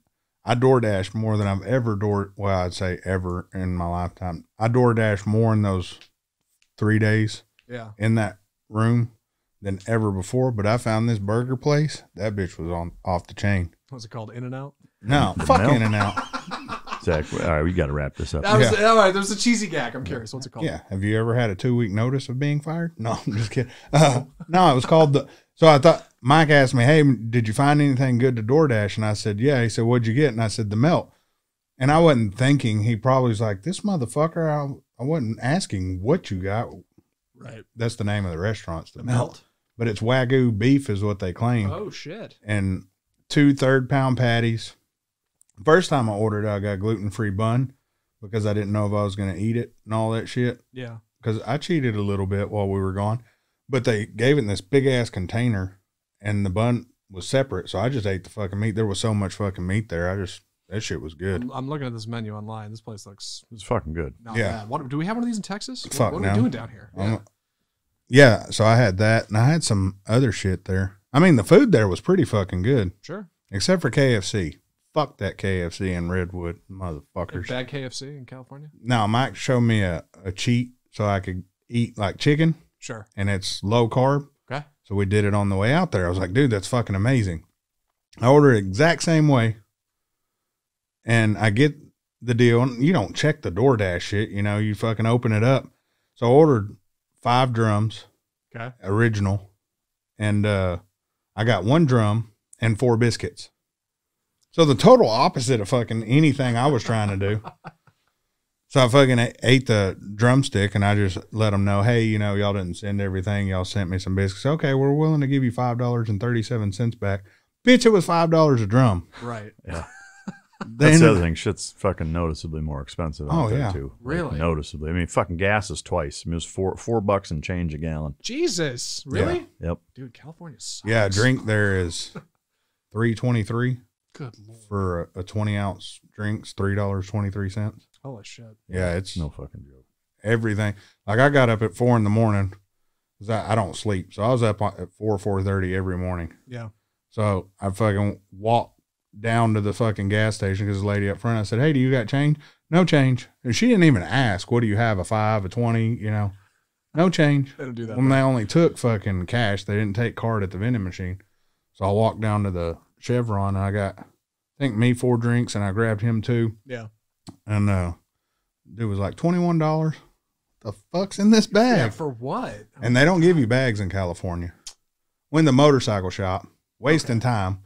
I DoorDash more than I've ever well, I'd say ever in my lifetime. I DoorDash more in those 3 days in that room than ever before. But I found this burger place. That bitch was off the chain. What's it called? In-N-Out? No, fuck In-N-Out. Exactly. All right, we got to wrap this up. All right, there's a cheesy gag. I'm curious. What's it called? Yeah. Have you ever had a 2-week notice of being fired? No, I'm just kidding. No, it was called so I thought, Mike asked me, hey, did you find anything good to DoorDash? And I said, yeah. He said, what'd you get? And I said, the melt. And I wasn't thinking, he probably was like, this motherfucker, I wasn't asking what you got. Right. That's the name of the restaurant. The melt. But it's Wagyu beef is what they claim. Oh, shit. And 2 third-pound patties. First time I ordered it, I got a gluten-free bun because I didn't know if I was going to eat it and all that shit. Yeah. Because I cheated a little bit while we were gone. But they gave it in this big-ass container, and the bun was separate. So I just ate the fucking meat. There was so much fucking meat there. That shit was good. I'm looking at this menu online. This place looks It's fucking good. not bad. What, do we have one of these in Texas? What are no. we doing down here? Yeah, so I had that, and I had some other shit there. I mean, the food there was pretty fucking good. Sure. Except for KFC. Fuck that KFC in Redwood, motherfuckers. Bad KFC in California? Now, Mike showed me a cheat so I could eat like chicken. Sure. And it's low carb. Okay. So we did it on the way out there. I was like, dude, that's fucking amazing. I ordered it exact same way. And I get the deal. And you don't check the DoorDash shit. You know, you fucking open it up. So I ordered 5 drums. Okay. Original. And I got 1 drum and 4 biscuits. So the total opposite of fucking anything I was trying to do. So I fucking ate the drumstick, and I just let them know, hey, you know, y'all didn't send everything. Y'all sent me some biscuits. Okay, we're willing to give you $5.37 back. Bitch, it was $5 a drum. Right. Yeah. That's the other thing. Shit's fucking noticeably more expensive out there, too. Really? Like, noticeably. I mean, fucking gas is twice. I mean, it was $4 and change a gallon. Jesus. Really? Yeah. Yep. Dude, California sucks. Yeah, a drink there is $3.23. Good Lord. For a 20-ounce drink's $3.23. Holy shit. Yeah, it's no fucking joke. Everything. Like I got up at 4 a.m. because I don't sleep. So I was up at 4:30 every morning. Yeah. So I fucking walked down to the fucking gas station because the lady up front, I said, hey, do you got change? No change. And she didn't even ask, what do you have, a 5, a 20, you know? No change. They don't do that. When they only took fucking cash, they didn't take card at the vending machine. So I walked down to the Chevron and I got, I think, me 4 drinks and I grabbed him 2. Yeah. And dude was like, $21. The fuck's in this bag? Yeah, for what? And they don't give you bags in California. We're in the motorcycle shop, wasting time.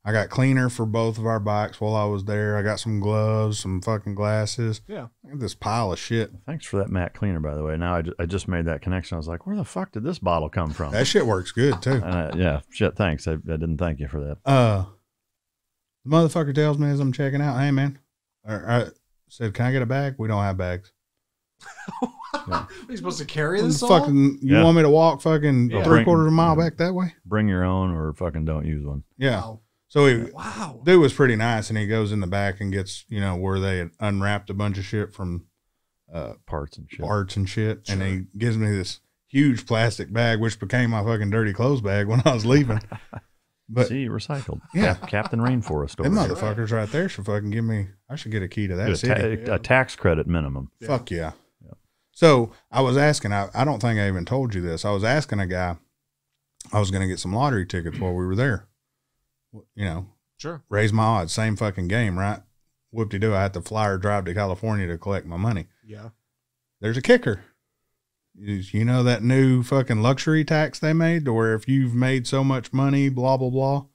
I got cleaner for both of our bikes while I was there. I got some gloves, some fucking glasses. Yeah. I got this pile of shit. Thanks for that Matt Cleaner, by the way. Now I just made that connection. I was like, where the fuck did this bottle come from? That shit works good too. Yeah, shit, thanks. I didn't thank you for that. The motherfucker tells me as I'm checking out, hey man, I said, can I get a bag? We don't have bags. Are you supposed to carry this all? Fucking, you want me to walk fucking 3/4 of a mile back that way? Bring your own or fucking don't use one. Yeah. Wow. So Wow. dude was pretty nice, and he goes in the back and gets, you know, where they had unwrapped a bunch of shit from Parts and shit. Sure. And he gives me this huge plastic bag, which became my fucking dirty clothes bag when I was leaving. But see, recycled. Yeah. Captain Rainforest. Them motherfuckers right there should fucking give me, I should get a key to that Dude, city. a tax credit minimum. Yeah. Fuck yeah. So I was asking, I don't think I even told you this. I was asking a guy, I was going to get some lottery tickets while we were there. You know, Sure. raise my odds, same fucking game, right? Whoop-de-doo, I had to fly or drive to California to collect my money. Yeah. There's a kicker. You know that new fucking luxury tax they made to where if you've made so much money, blah, blah, blah,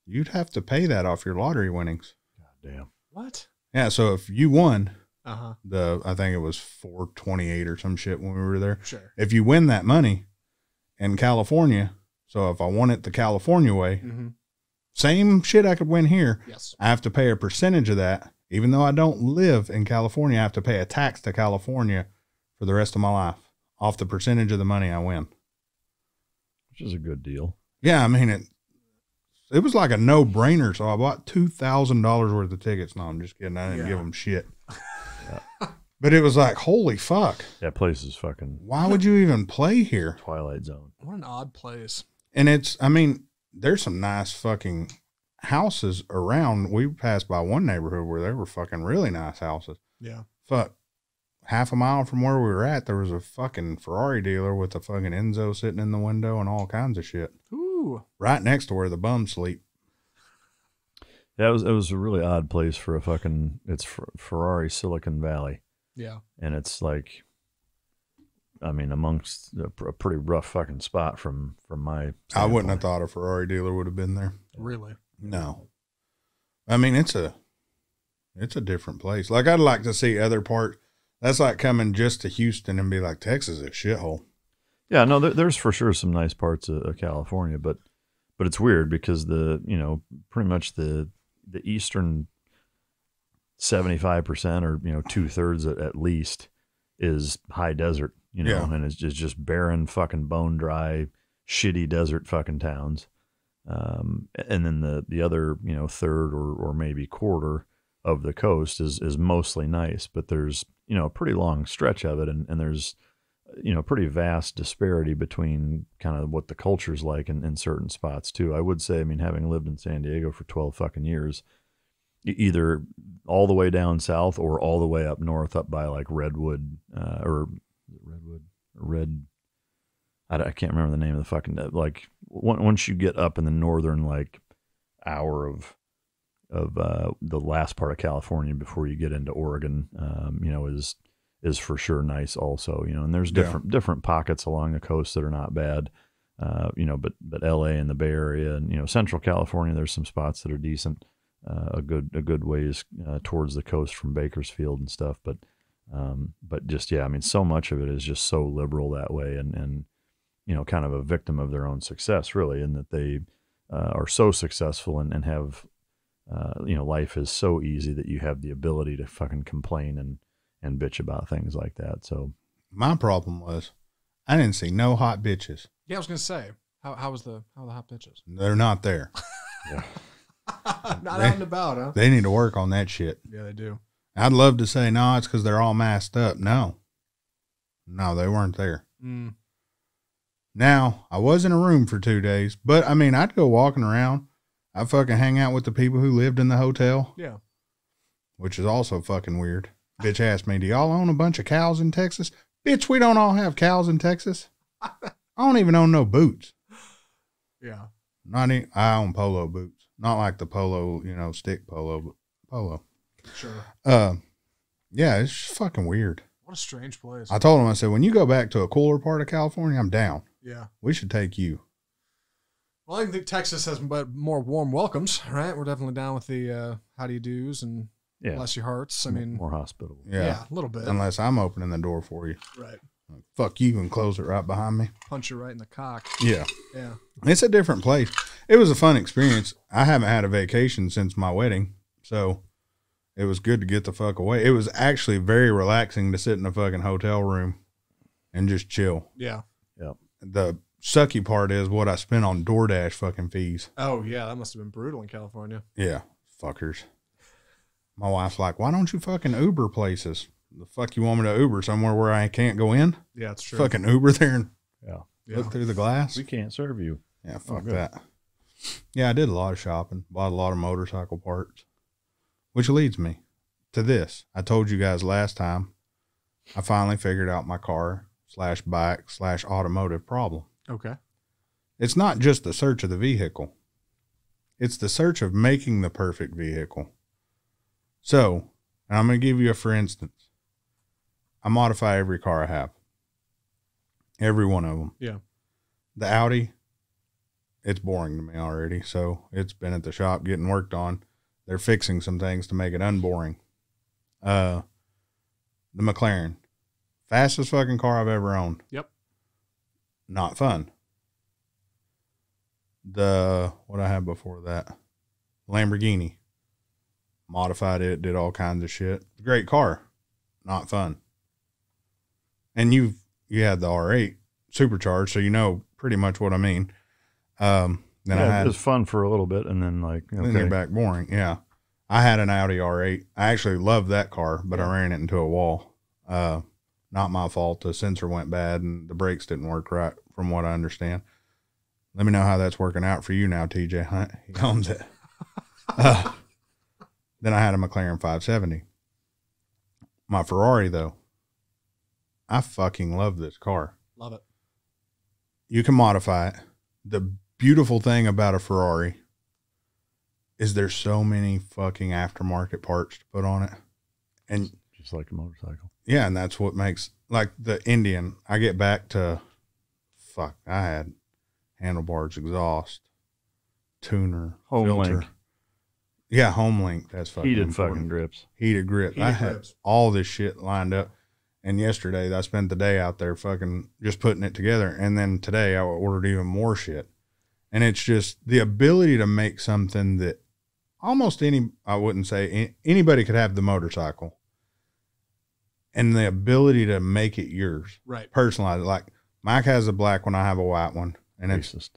you'd have to pay that off your lottery winnings. God damn. What? Yeah, so if you won, Uh-huh. I think it was 428 or some shit when we were there. Sure. If you win that money in California, so if I won it the California way, Mm-hmm. same shit I could win here. Yes. I have to pay a percentage of that. Even though I don't live in California, I have to pay a tax to California for the rest of my life off the percentage of the money I win. Which is a good deal. Yeah, I mean, it It was like a no brainer. So I bought $2,000 worth of tickets. No, I'm just kidding. I didn't give them shit. But it was like, holy fuck. That place is fucking. Why would you even play here? Twilight Zone. What an odd place. And there's some nice fucking houses around. We passed by one neighborhood where there were fucking really nice houses. Yeah. Fuck. Half a mile from where we were at, there was a fucking Ferrari dealer with a fucking Enzo sitting in the window and all kinds of shit. Ooh. Right next to where the bums sleep. Yeah, it was a really odd place for a fucking. It's Ferrari Silicon Valley. Yeah. And it's like, I mean, amongst a pretty rough fucking spot from my standpoint. I wouldn't have thought a Ferrari dealer would have been there. Really? No. I mean, it's a different place. Like, I'd like to see other parts. That's like coming just to Houston and be like, Texas is a shithole. Yeah, no, there's for sure some nice parts of California, but it's weird because pretty much the eastern 75% or 2/3 at least is high desert, and it's just barren fucking bone dry shitty desert fucking towns, and then the other third or maybe quarter of the coast is mostly nice, but there's a pretty long stretch of it, and there's pretty vast disparity between kind of what the culture's like in certain spots too. I would say, I mean, having lived in San Diego for 12 fucking years, either all the way down south or all the way up north, up by like Redwood, I can't remember the name of the fucking, like once you get up in the northern like hour of the last part of California before you get into Oregon, is for sure nice also, and there's different pockets along the coast that are not bad, but LA and the Bay Area and, Central California, there's some spots that are decent. A good ways towards the coast from Bakersfield and stuff, but just I mean, so much of it is just so liberal that way, and kind of a victim of their own success, really, in that they are so successful and have life is so easy that you have the ability to fucking complain and bitch about things like that. So my problem was I didn't see no hot bitches. Yeah, I was gonna say, how are the hot bitches? They're not there. Yeah. Not out and about, huh? They need to work on that shit. Yeah, they do. I'd love to say, no, it's because they're all masked up. No, they weren't there. Mm. Now, I was in a room for 2 days, but I mean, I'd go walking around. I'd fucking hang out with the people who lived in the hotel. Yeah. Which is also fucking weird. Bitch asked me, do y'all own a bunch of cows in Texas? Bitch, we don't all have cows in Texas. I don't even own no boots. Yeah. I own polo boots. Not like the polo, stick polo, but polo. Sure. Yeah, it's just fucking weird. What a strange place. I told him, I said, when you go back to a cooler part of California, I'm down. Yeah. We should take you. Well, I think Texas has more warm welcomes, right? We're definitely down with the how do you do's and bless your hearts. I mean, more hospitable. Yeah, a little bit. Unless I'm opening the door for you. Right. Fuck you and close it right behind me. Punch you right in the cock. Yeah. Yeah. It's a different place. It was a fun experience. I haven't had a vacation since my wedding, so it was good to get the fuck away. It was actually very relaxing to sit in a fucking hotel room and just chill. Yeah. Yeah. The sucky part is what I spent on DoorDash fucking fees. Oh, yeah. That must have been brutal in California. Yeah. Fuckers. My wife's like, why don't you fucking Uber places? The fuck you want me to Uber somewhere where I can't go in? Yeah, it's true. Fucking Uber there and Yeah. look through the glass. We can't serve you. Yeah, fuck that. Yeah, I did a lot of shopping. Bought a lot of motorcycle parts. Which leads me to this. I told you guys last time, I finally figured out my car/bike/automotive problem. Okay. It's not just the search of the vehicle. It's the search of making the perfect vehicle. So, and I'm going to give you a for instance. I modify every car I have. Every one of them. Yeah. The Audi, it's boring to me already. So it's been at the shop getting worked on. They're fixing some things to make it unboring. The McLaren, fastest fucking car I've ever owned. Yep. Not fun. What I had before that, Lamborghini, modified it, did all kinds of shit. Great car. Not fun. And you had the R8 supercharged, so you know pretty much what I mean. Then Yeah, I had it was fun for a little bit, and then like, then you're back boring. Yeah. I had an Audi R8. I actually loved that car, but I ran it into a wall. Not my fault. The sensor went bad and the brakes didn't work right, from what I understand. Let me know how that's working out for you now, TJ Hunt. He owns it. Then I had a McLaren 570. My Ferrari, though, I fucking love this car. Love it. You can modify it. The beautiful thing about a Ferrari is there's so many fucking aftermarket parts to put on it. And just like a motorcycle. Yeah, and that's what makes, like the Indian, I get back to, I had handlebars, exhaust, tuner, Home filter. link. Yeah, home link. That's fucking Heated important. fucking grips. Heated grips. I had all this shit lined up. And yesterday I spent the day out there fucking just putting it together. And then today I ordered even more shit. And it's just the ability to make something that almost I wouldn't say anybody could have the motorcycle. And the ability to make it yours. Right. Personalize it. Like Mike has a black one, I have a white one. And Racist.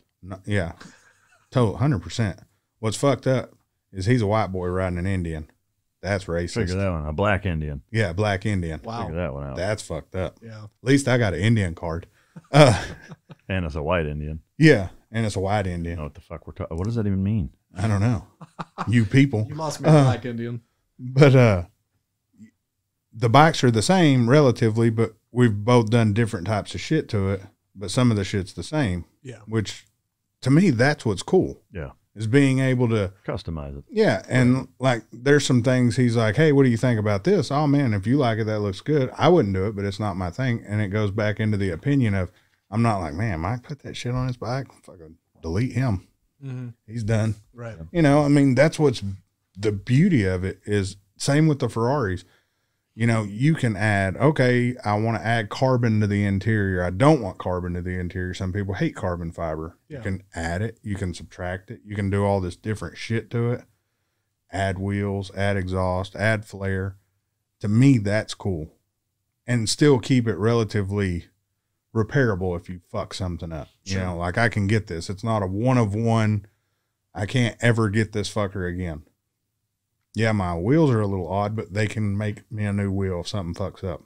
Yeah. Total 100%. What's fucked up is he's a white boy riding an Indian. That's racist. Figure that one. A black Indian. Yeah, black Indian. Wow. Figure that one out. That's fucked up. Yeah. At least I got an Indian card. And it's a white Indian. Yeah, and it's a white I Indian. don't know what the fuck we're talking. What does that even mean? I don't know. You people. You must be a black Indian. But the bikes are the same relatively, but we've both done different types of shit to it. But some of the shit's the same. Yeah. Which, to me, that's what's cool. Yeah. Is being able to Customize it. Yeah, and like there's some things he's like, hey, what do you think about this? Oh man, if you like it, that looks good. I wouldn't do it, but it's not my thing. And it goes back into the opinion of, I'm not like, man, Mike put that shit on his bike. Fucking delete him. Mm-hmm. He's done. Right. You know, I mean, that's what's the beauty of it is same with the Ferraris. You know, you can add, okay, I want to add carbon to the interior. I don't want carbon to the interior. Some people hate carbon fiber. Yeah. You can add it. You can subtract it. You can do all this different shit to it. Add wheels, add exhaust, add flare. To me, that's cool. And still keep it relatively repairable if you fuck something up. Sure. You know, like I can get this. It's not a one of one. I can't ever get this fucker again. Yeah, my wheels are a little odd, but they can make me a new wheel if something fucks up.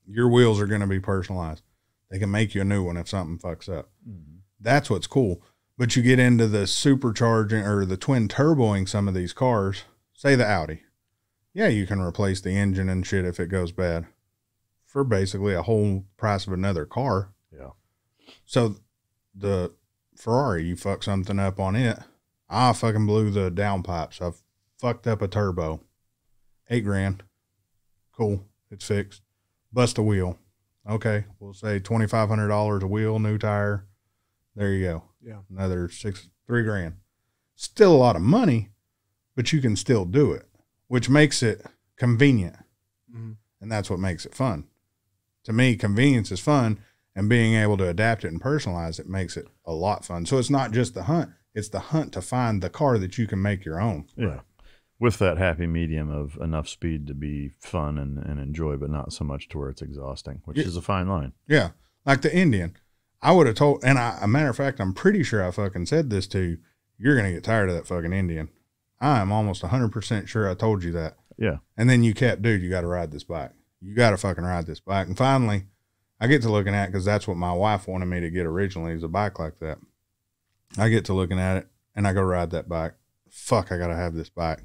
Your wheels are going to be personalized. They can make you a new one if something fucks up. Mm-hmm. That's what's cool. But you get into the supercharging or the twin turboing some of these cars, say the Audi. Yeah, you can replace the engine and shit if it goes bad for basically a whole price of another car. Yeah. So the Ferrari, you fuck something up on it. I fucking blew the downpipes. I've fucked up a turbo. $8,000. Cool. It's fixed. Bust a wheel. Okay. We'll say $2,500 a wheel, new tire. There you go. Yeah. Another $3,000. Still a lot of money, but you can still do it, which makes it convenient. Mm-hmm. And that's what makes it fun. To me, convenience is fun, and being able to adapt it and personalize it makes it a lot fun. So it's not just the hunt. It's the hunt to find the car that you can make your own. Yeah. Right. With that happy medium of enough speed to be fun and enjoy, but not so much to where it's exhausting, which is a fine line. Yeah. Like the Indian. I would have told, and a matter of fact, I'm pretty sure I fucking said this to you. You're going to get tired of that fucking Indian. I am almost 100% sure I told you that. Yeah. And then you kept, dude, you got to ride this bike. You got to fucking ride this bike. And finally, I get to looking at it because that's what my wife wanted me to get originally, is a bike like that. I get to looking at it, and I go ride that bike. Fuck, I got to have this bike.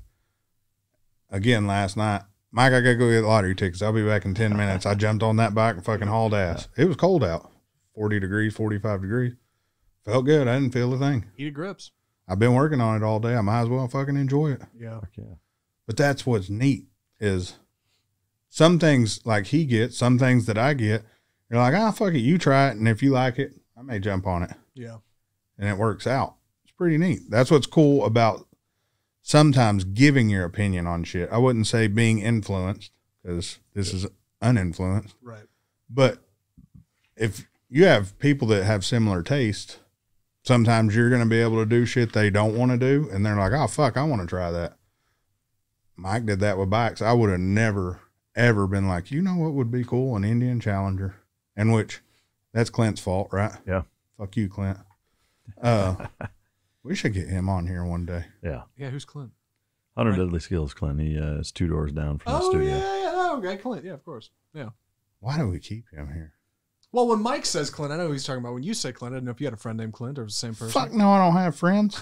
Again, last night, Mike, I got to go get lottery tickets. I'll be back in 10 minutes. I jumped on that bike and fucking hauled ass. It was cold out. 40 degrees, 45 degrees. Felt good. I didn't feel a thing. Heated grips. I've been working on it all day. I might as well fucking enjoy it. Yeah. Yeah. But that's what's neat is some things like he gets, some things that I get, you're like, fuck it, you try it. And if you like it, I may jump on it. Yeah. And it works out. It's pretty neat. That's what's cool about sometimes giving your opinion on shit. I wouldn't say being influenced because this is uninfluenced. Right. But if you have people that have similar taste, sometimes you're going to be able to do shit they don't want to do. And they're like, fuck, I want to try that. Mike did that with bikes. I would have never, ever been like, you know what would be cool? An Indian Challenger. And which, that's Clint's fault, right? Yeah. Fuck you, Clint. We should get him on here one day. Yeah. Yeah, who's Clint? 100 Deadly Skills, Clint. He is 2 doors down from the Oh, studio. yeah. Oh, okay, Clint. Yeah, of course. Yeah. Why do we keep him here? Well, when Mike says Clint, I know who he's talking about. When you say Clint, I didn't know if you had a friend named Clint or it was the same person. Fuck no, I don't have friends.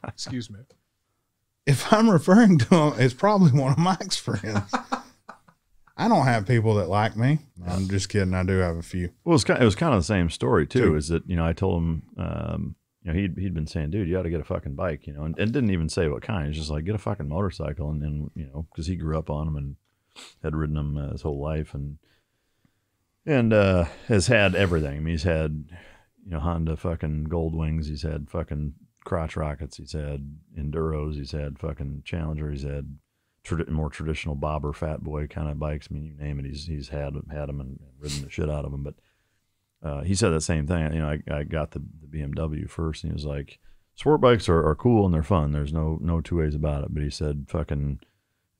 Excuse me. If I'm referring to him, it's probably one of Mike's friends. I don't have people that like me. I'm just kidding. I do have a few. Well, it was kind of the same story too. Dude. Is that I told him, he'd been saying, dude, you ought to get a fucking bike, and didn't even say what kind. He's just like, get a fucking motorcycle, and because he grew up on them and had ridden them his whole life, and has had everything. I mean, he's had Honda fucking Gold Wings. He's had fucking crotch rockets. He's had enduros. He's had fucking Challenger. He's had more traditional bobber fat boy kind of bikes. I mean, you name it, he's had them and ridden the shit out of them. But he said the same thing. I got the BMW first, and he was like, sport bikes are cool and they're fun. There's no two ways about it. But he said, fucking,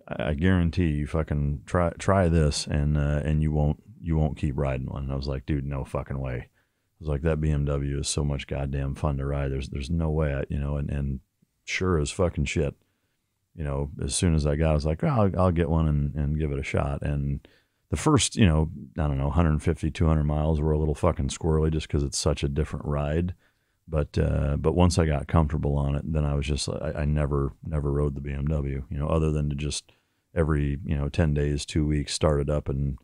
I guarantee you, fucking try this, and you won't keep riding one. And I was like, dude, no fucking way. I was like, that BMW is so much goddamn fun to ride. There's no way, and sure as fucking shit. As soon as I was like, oh, I'll get one and give it a shot. And the first, I don't know, 150, 200 miles were a little fucking squirrely just because it's such a different ride. But once I got comfortable on it, then I was just, I never rode the BMW, other than to just every, 10 days, 2 weeks, start it up and,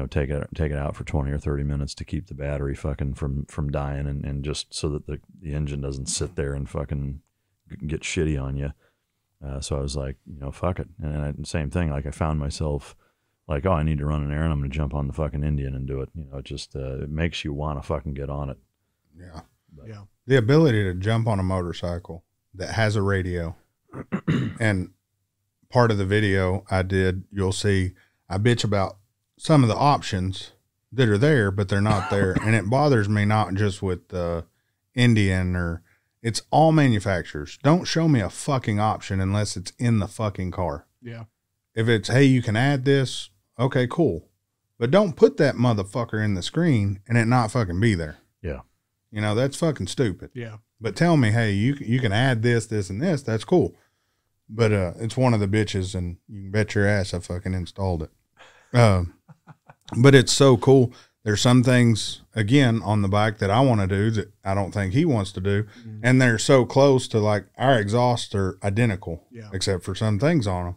take it out for 20 or 30 minutes to keep the battery fucking from dying and just so that the engine doesn't sit there and fucking get shitty on you. So I was like, fuck it. And same thing. Like I found myself like, oh, I need to run an errand. I'm going to jump on the fucking Indian and do it. It just, it makes you want to fucking get on it. Yeah. But, Yeah. The ability to jump on a motorcycle that has a radio. And part of the video I did, you'll see, I bitch about some of the options that are there, but they're not there. And it bothers me not just with the Indian or, it's all manufacturers. Don't show me a fucking option unless it's in the fucking car. Yeah. If it's, hey, you can add this, okay, cool. But don't put that motherfucker in the screen and it not fucking be there. Yeah. That's fucking stupid. Yeah. But tell me, hey, you can add this, this, and this. That's cool. But it's one of the bitches, and you can bet your ass I fucking installed it. But it's so cool. There's some things, again, on the bike that I want to do that I don't think he wants to do. Mm-hmm. And they're so close to, like, our exhausts are identical, except for some things on them.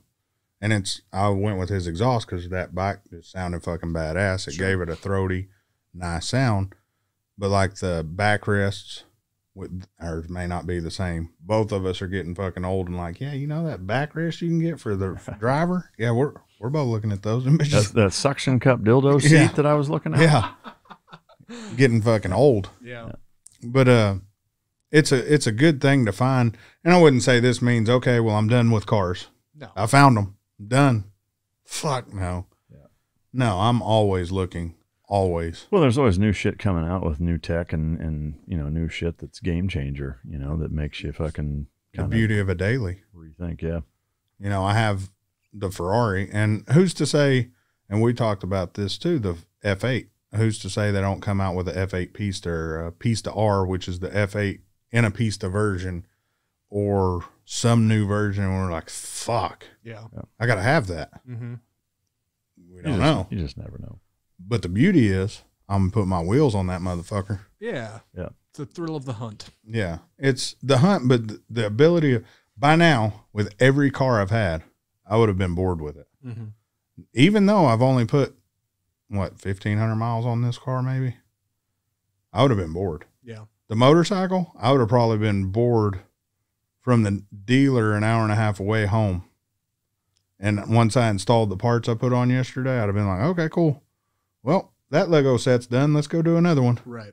And I went with his exhaust because that bike just sounded fucking badass. It gave it a throaty, nice sound. But, like, the backrests with ours may not be the same. Both of us are getting fucking old and like, yeah, that backrest you can get for the driver? Yeah, we're both looking at those. That suction cup dildo seat that I was looking at? Yeah. Getting fucking old. Yeah. But it's a good thing to find. And I wouldn't say this means, okay, well, I'm done with cars. No. I found them. Done. Fuck no. Yeah. No, I'm always looking. Always. Well, there's always new shit coming out with new tech and new shit that's game changer, that makes you fucking the beauty of a daily. Rethink, yeah. I have the Ferrari, and who's to say, and we talked about this too, the F8. Who's to say they don't come out with a F8 Pista or a Pista R, which is the F8 in a Pista version, or some new version, and we're like, fuck. Yeah. I got to have that. Mm-hmm. We don't know. You just never know. But the beauty is, I'm going to put my wheels on that motherfucker. Yeah. Yeah. It's the thrill of the hunt. Yeah. It's the hunt, but the ability of, by now, with every car I've had, I would have been bored with it. Mm-hmm. Even though I've only put, 1,500 miles on this car, maybe? I would have been bored. Yeah. The motorcycle, I would have probably been bored from the dealer an hour and a half away home. And once I installed the parts I put on yesterday, I'd have been like, okay, cool. Well, that Lego set's done. Let's go do another one. Right.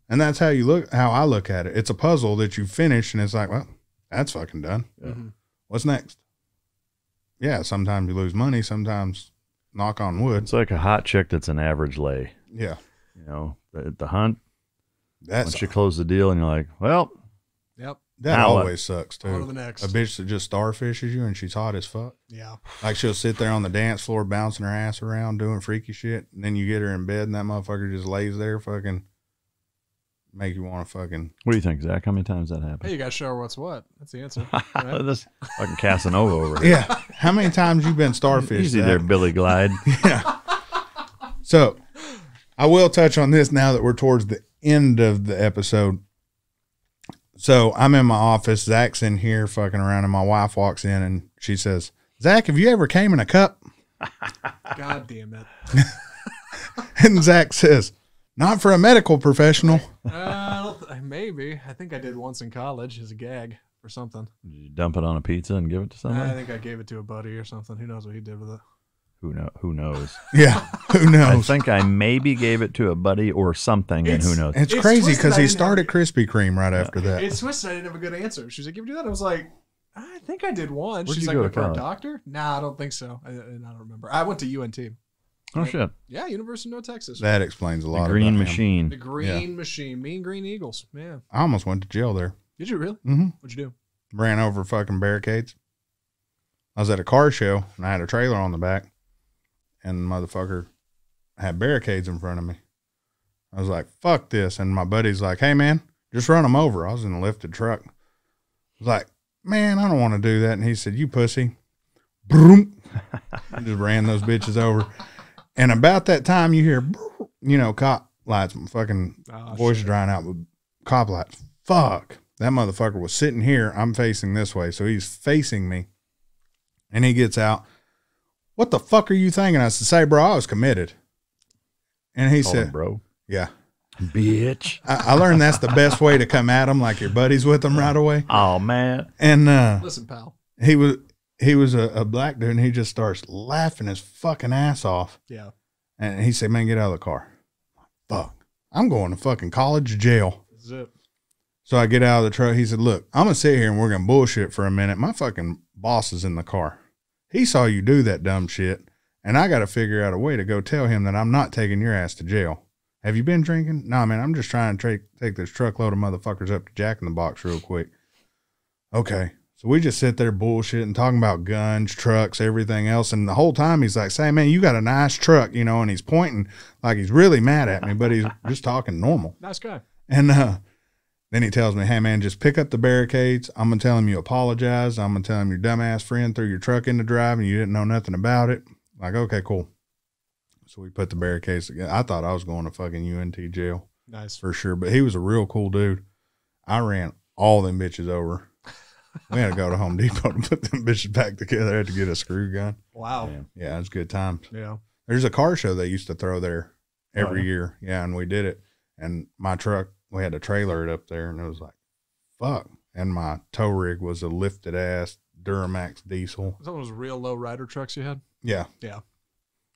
And that's how I look at it. It's a puzzle that you finish and it's like, well, that's fucking done. Yeah. Mm-hmm. What's next? Yeah. Sometimes you lose money. Sometimes knock on wood. It's like a hot chick that's an average lay. Yeah. The hunt, once you close the deal and you're like, well, yep. That always sucks too. On to the next. A bitch that just starfishes you and she's hot as fuck. Yeah. Like she'll sit there on the dance floor bouncing her ass around doing freaky shit. And then you get her in bed and that motherfucker just lays there fucking make you want to fucking. What do you think, Zach? How many times that Hey, happened? you got to show her what's what. That's the answer. Right? This fucking Casanova over here. Yeah. How many times you been starfish? Easy there, Billy Glide. Yeah. So I will touch on this now that we're towards the end of the episode. So I'm in my office. Zach's in here fucking around, and my wife walks in and she says, Zach, have you ever came in a cup? God damn it. And Zach says, not for a medical professional. Maybe. I think I did once in college as a gag or something. Did you dump it on a pizza and give it to somebody? I think I gave it to a buddy or something. Who knows what he did with it? Who knows? Yeah. Who knows? I think I maybe gave it to a buddy or something, and who knows? It's crazy because he started Krispy Kreme right after that. It's twisted. I didn't have a good answer. She's like, "You ever do that?" I was like, "I think I did one." Where'd She's you like, go to "Look for a college?" doctor?" Nah, I don't think so. I don't remember. I went to UNT. Oh, shit. Yeah, University of North Texas. That explains a lot. The Green about him. Machine. The Green Machine. Mean Green Eagles. Yeah. I almost went to jail there. Did you really? Mm-hmm. What'd you do? Ran over fucking barricades. I was at a car show and I had a trailer on the back, and the motherfucker had barricades in front of me. I was like, fuck this. And my buddy's like, hey man, just run them over. I was in a lifted truck. I was like, man, I don't want to do that. And he said, you pussy. Broom. I just ran those bitches over. And about that time you hear, cop lights, my fucking voice is drying out with cop lights. Fuck. That motherfucker was sitting here. I'm facing this way. So he's facing me. And he gets out. What the fuck are you thinking? I said, say, bro, I was committed. And he said, bro. Yeah. Bitch. I learned that's the best way to come at him, like your buddy's with them right away. Oh, man. And Listen, pal. he was a black dude, and he just starts laughing his fucking ass off. Yeah. And he said, man, get out of the car. Fuck. I'm going to fucking college jail. This is it. So I get out of the truck. He said, look, I'm going to sit here and we're going to bullshit for a minute. My fucking boss is in the car. He saw you do that dumb shit, and I got to figure out a way to go tell him that I'm not taking your ass to jail. Have you been drinking? No, man, I'm just trying to take this truckload of motherfuckers up to Jack in the Box real quick. Okay. So we just sit there bullshitting, talking about guns, trucks, everything else. And the whole time he's like, say, man, you got a nice truck, and he's pointing like he's really mad at me, but he's just talking normal. Nice guy. And then he tells me, hey, man, just pick up the barricades. I'm going to tell him you apologize. I'm going to tell him your dumbass friend threw your truck into drive and you didn't know nothing about it. Like, okay, cool. So we put the barricades together. I thought I was going to fucking UNT jail. Nice. For sure. But he was a real cool dude. I ran all them bitches over. We had to go to Home Depot to put them bitches back together. I had to get a screw gun. Wow. Yeah, it was good times. Yeah. There's a car show they used to throw there every yeah. year. Yeah, and we did it. And my truck, we had to trailer it up there, and it was like, fuck. And my tow rig was a lifted ass Duramax diesel. Was that one of those real low rider trucks you had? Yeah. Yeah.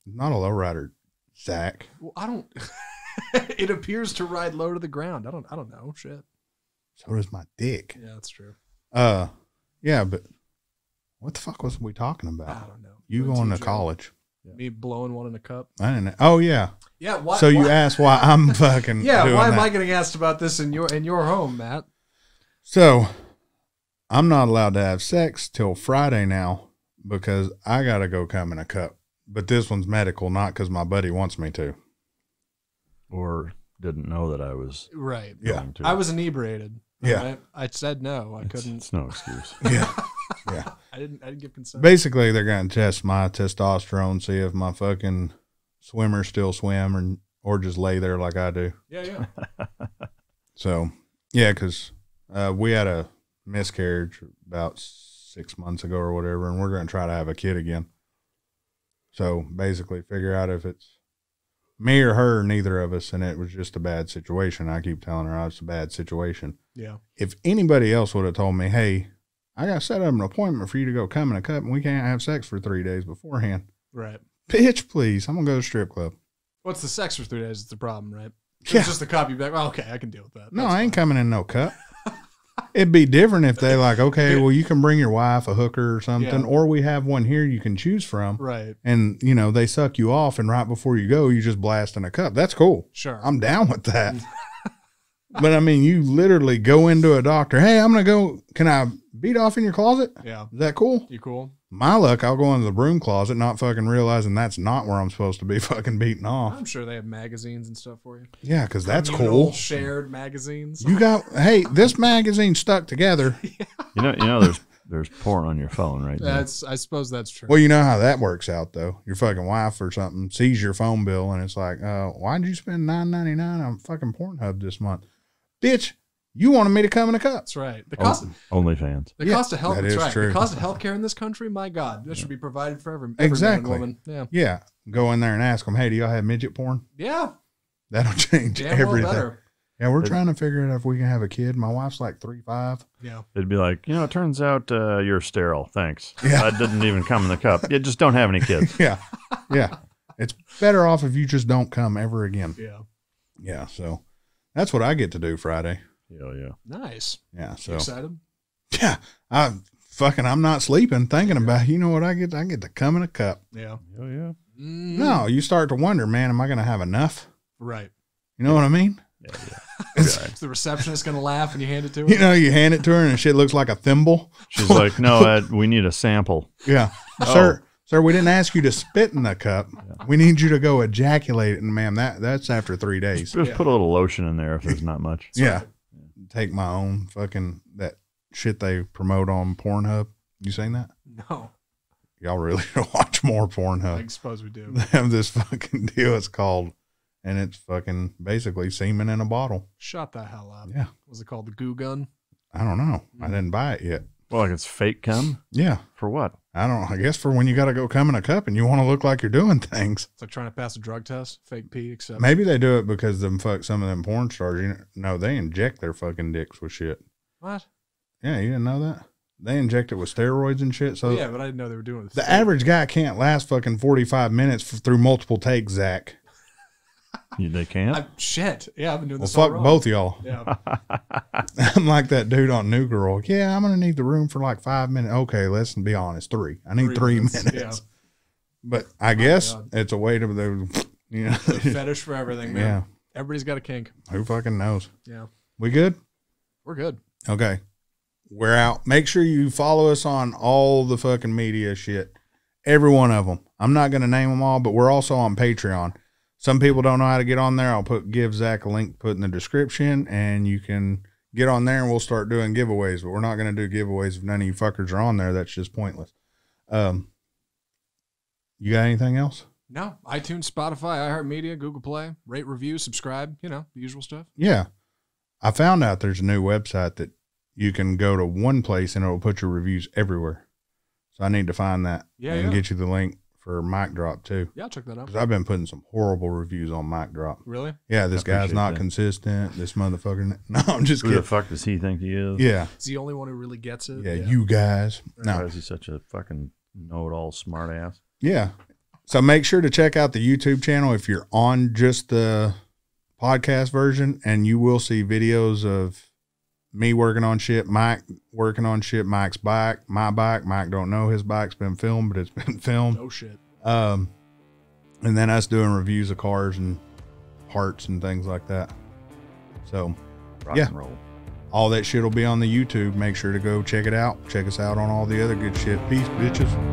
Not a low rider, Zach. Well, I don't. It appears to ride low to the ground. I don't know. Shit. So does my dick. Yeah, that's true. Yeah, but what the fuck was we talking about? I don't know. You going to college? Yeah. Me blowing one in a cup. I didn't know. Oh yeah. Yeah. Why, so you asked why I'm fucking. Yeah. doing Why am that. I getting asked about this in your home, Matt? So I'm not allowed to have sex till Friday now because I gotta go come in a cup. But this one's medical, not because my buddy wants me to. Or didn't know that I was Right. going to. I was inebriated. Yeah. Right? I said no. I couldn't. It's no excuse. Yeah. Yeah. I didn't give consent. Basically, they're going to test my testosterone, see if my fucking swimmers still swim or just lay there like I do. Yeah. So, yeah, because we had a miscarriage about 6 months ago or whatever, and we're going to try to have a kid again. So, basically, figure out if it's me or her, neither of us, and it was just a bad situation. I keep telling her it's a bad situation. Yeah. If anybody else would have told me, hey, I got to set up an appointment for you to go come in a cup, and we can't have sex for 3 days beforehand. Right. Bitch, please. I'm going to go to the strip club. What's the sex for 3 days? It's the problem, right? Yeah. It's just the cup. You'd be like, well, okay, I can deal with that. No, That's I ain't fine. coming in no cup. It'd be different if they like, okay, well, you can bring your wife a hooker or something, Yeah. or we have one here you can choose from. Right. And, they suck you off, and right before you go, you just blast in a cup. That's cool. Sure. I'm down with that. But I mean, you literally go into a doctor. Hey, I'm going to go. Can I beat off in your closet? Yeah. Is that cool? You cool? My luck, I'll go into the broom closet, not fucking realizing that's not where I'm supposed to be fucking beating off. I'm sure they have magazines and stuff for you. Yeah, because that's Communal cool. Shared magazines. You got, hey, this magazine's stuck together. You know, there's porn on your phone, right? I suppose that's true. Well, you know how that works out, though. Your fucking wife or something sees your phone bill, and it's like, why did you spend $9.99 on fucking Pornhub this month? Bitch, you wanted me to come in a cup. That's right. The cost, OnlyFans. the cost of health. that That's is right. true. The cost of healthcare in this country. My God, that should be provided for every man Exactly. and woman. Yeah. Yeah. Go in there and ask them, hey, do y'all have midget porn? Yeah. That'll change Damn well everything. better. Yeah, we're trying to figure out if we can have a kid. My wife's like 3'5". Yeah. It'd be like, it turns out you're sterile. Thanks. Yeah. That didn't even come in the cup. You just don't have any kids. Yeah. Yeah. It's better off if you just don't come ever again. Yeah. Yeah. So that's what I get to do Friday. Yeah, yeah. Nice. Yeah. So You excited? yeah, I'm not sleeping thinking about, you know what I get to come in a cup. Yeah. Oh, yeah. No, you start to wonder, man, am I going to have enough? Right. You know what I mean? Yeah, yeah. Is the receptionist going to laugh when you hand it to her? You know, you hand it to her and shit looks like a thimble. She's like, no, Ed, we need a sample. Yeah. Sir, we didn't ask you to spit in the cup. We need you to go ejaculate it. And ma'am, that's after 3 days. Just put a little lotion in there if there's not much. Yeah. Take my own fucking, that shit they promote on Pornhub. You seen that? No. Y'all really should watch more Pornhub. I suppose we do. They have this fucking deal it's called, and it's fucking basically semen in a bottle. Shut the hell up. Yeah. Was it called the goo gun? I don't know. I didn't buy it yet. Well, like it's fake cum? Yeah. For what? I guess for when you got to go come in a cup and you want to look like you're doing things. It's like trying to pass a drug test. Fake pee, except. Maybe they do it because some of them porn stars, no, they inject their fucking dicks with shit. What? Yeah, you didn't know that? They inject it with steroids and shit. So Yeah, but I didn't know they were doing it. the average guy can't last fucking 45 minutes through multiple takes, Zach. They can't? Shit. Yeah, I've been doing Well, this all fuck wrong. both y'all. Yeah. I'm like that dude on Inaugural. Yeah, I'm going to need the room for like 5 minutes. Okay, let's be honest. 3. I need 3 minutes. Yeah. But I guess God. it's a way to, you know. The fetish for everything, man. Yeah. Everybody's got a kink. Who fucking knows? Yeah. We good? We're good. Okay. We're out. Make sure you follow us on all the fucking media shit. Every one of them. I'm not going to name them all, but we're also on Patreon. Some people don't know how to get on there. I'll give Zach a link put in the description, and you can get on there and we'll start doing giveaways. But we're not going to do giveaways if none of you fuckers are on there. That's just pointless. You got anything else? No. iTunes, Spotify, iHeartMedia, Google Play. Rate, review, subscribe. The usual stuff. Yeah. I found out there's a new website that you can go to one place and it'll put your reviews everywhere. So I need to find that and get you the link for Mic Drop too. Yeah, I'll check that out. Because I've been putting some horrible reviews on Mic Drop. Really? Yeah, this guy's not consistent. This motherfucker. No, I'm just Who kidding. the fuck does he think he is? Yeah. Is he the only one who really gets it? Yeah, you guys. Why No. is he such a fucking know-it-all smart ass? Yeah. So make sure to check out the YouTube channel if you're on just the podcast version, and you will see videos of me working on shit, Mike working on shit, Mike's bike, my bike. Mike don't know his bike's been filmed, but it's been filmed. No shit. And then us doing reviews of cars and parts and things like that. So Rock Yeah. and roll. all that shit will be on the YouTube. Make sure to go check it out. Check us out on all the other good shit. Peace, bitches.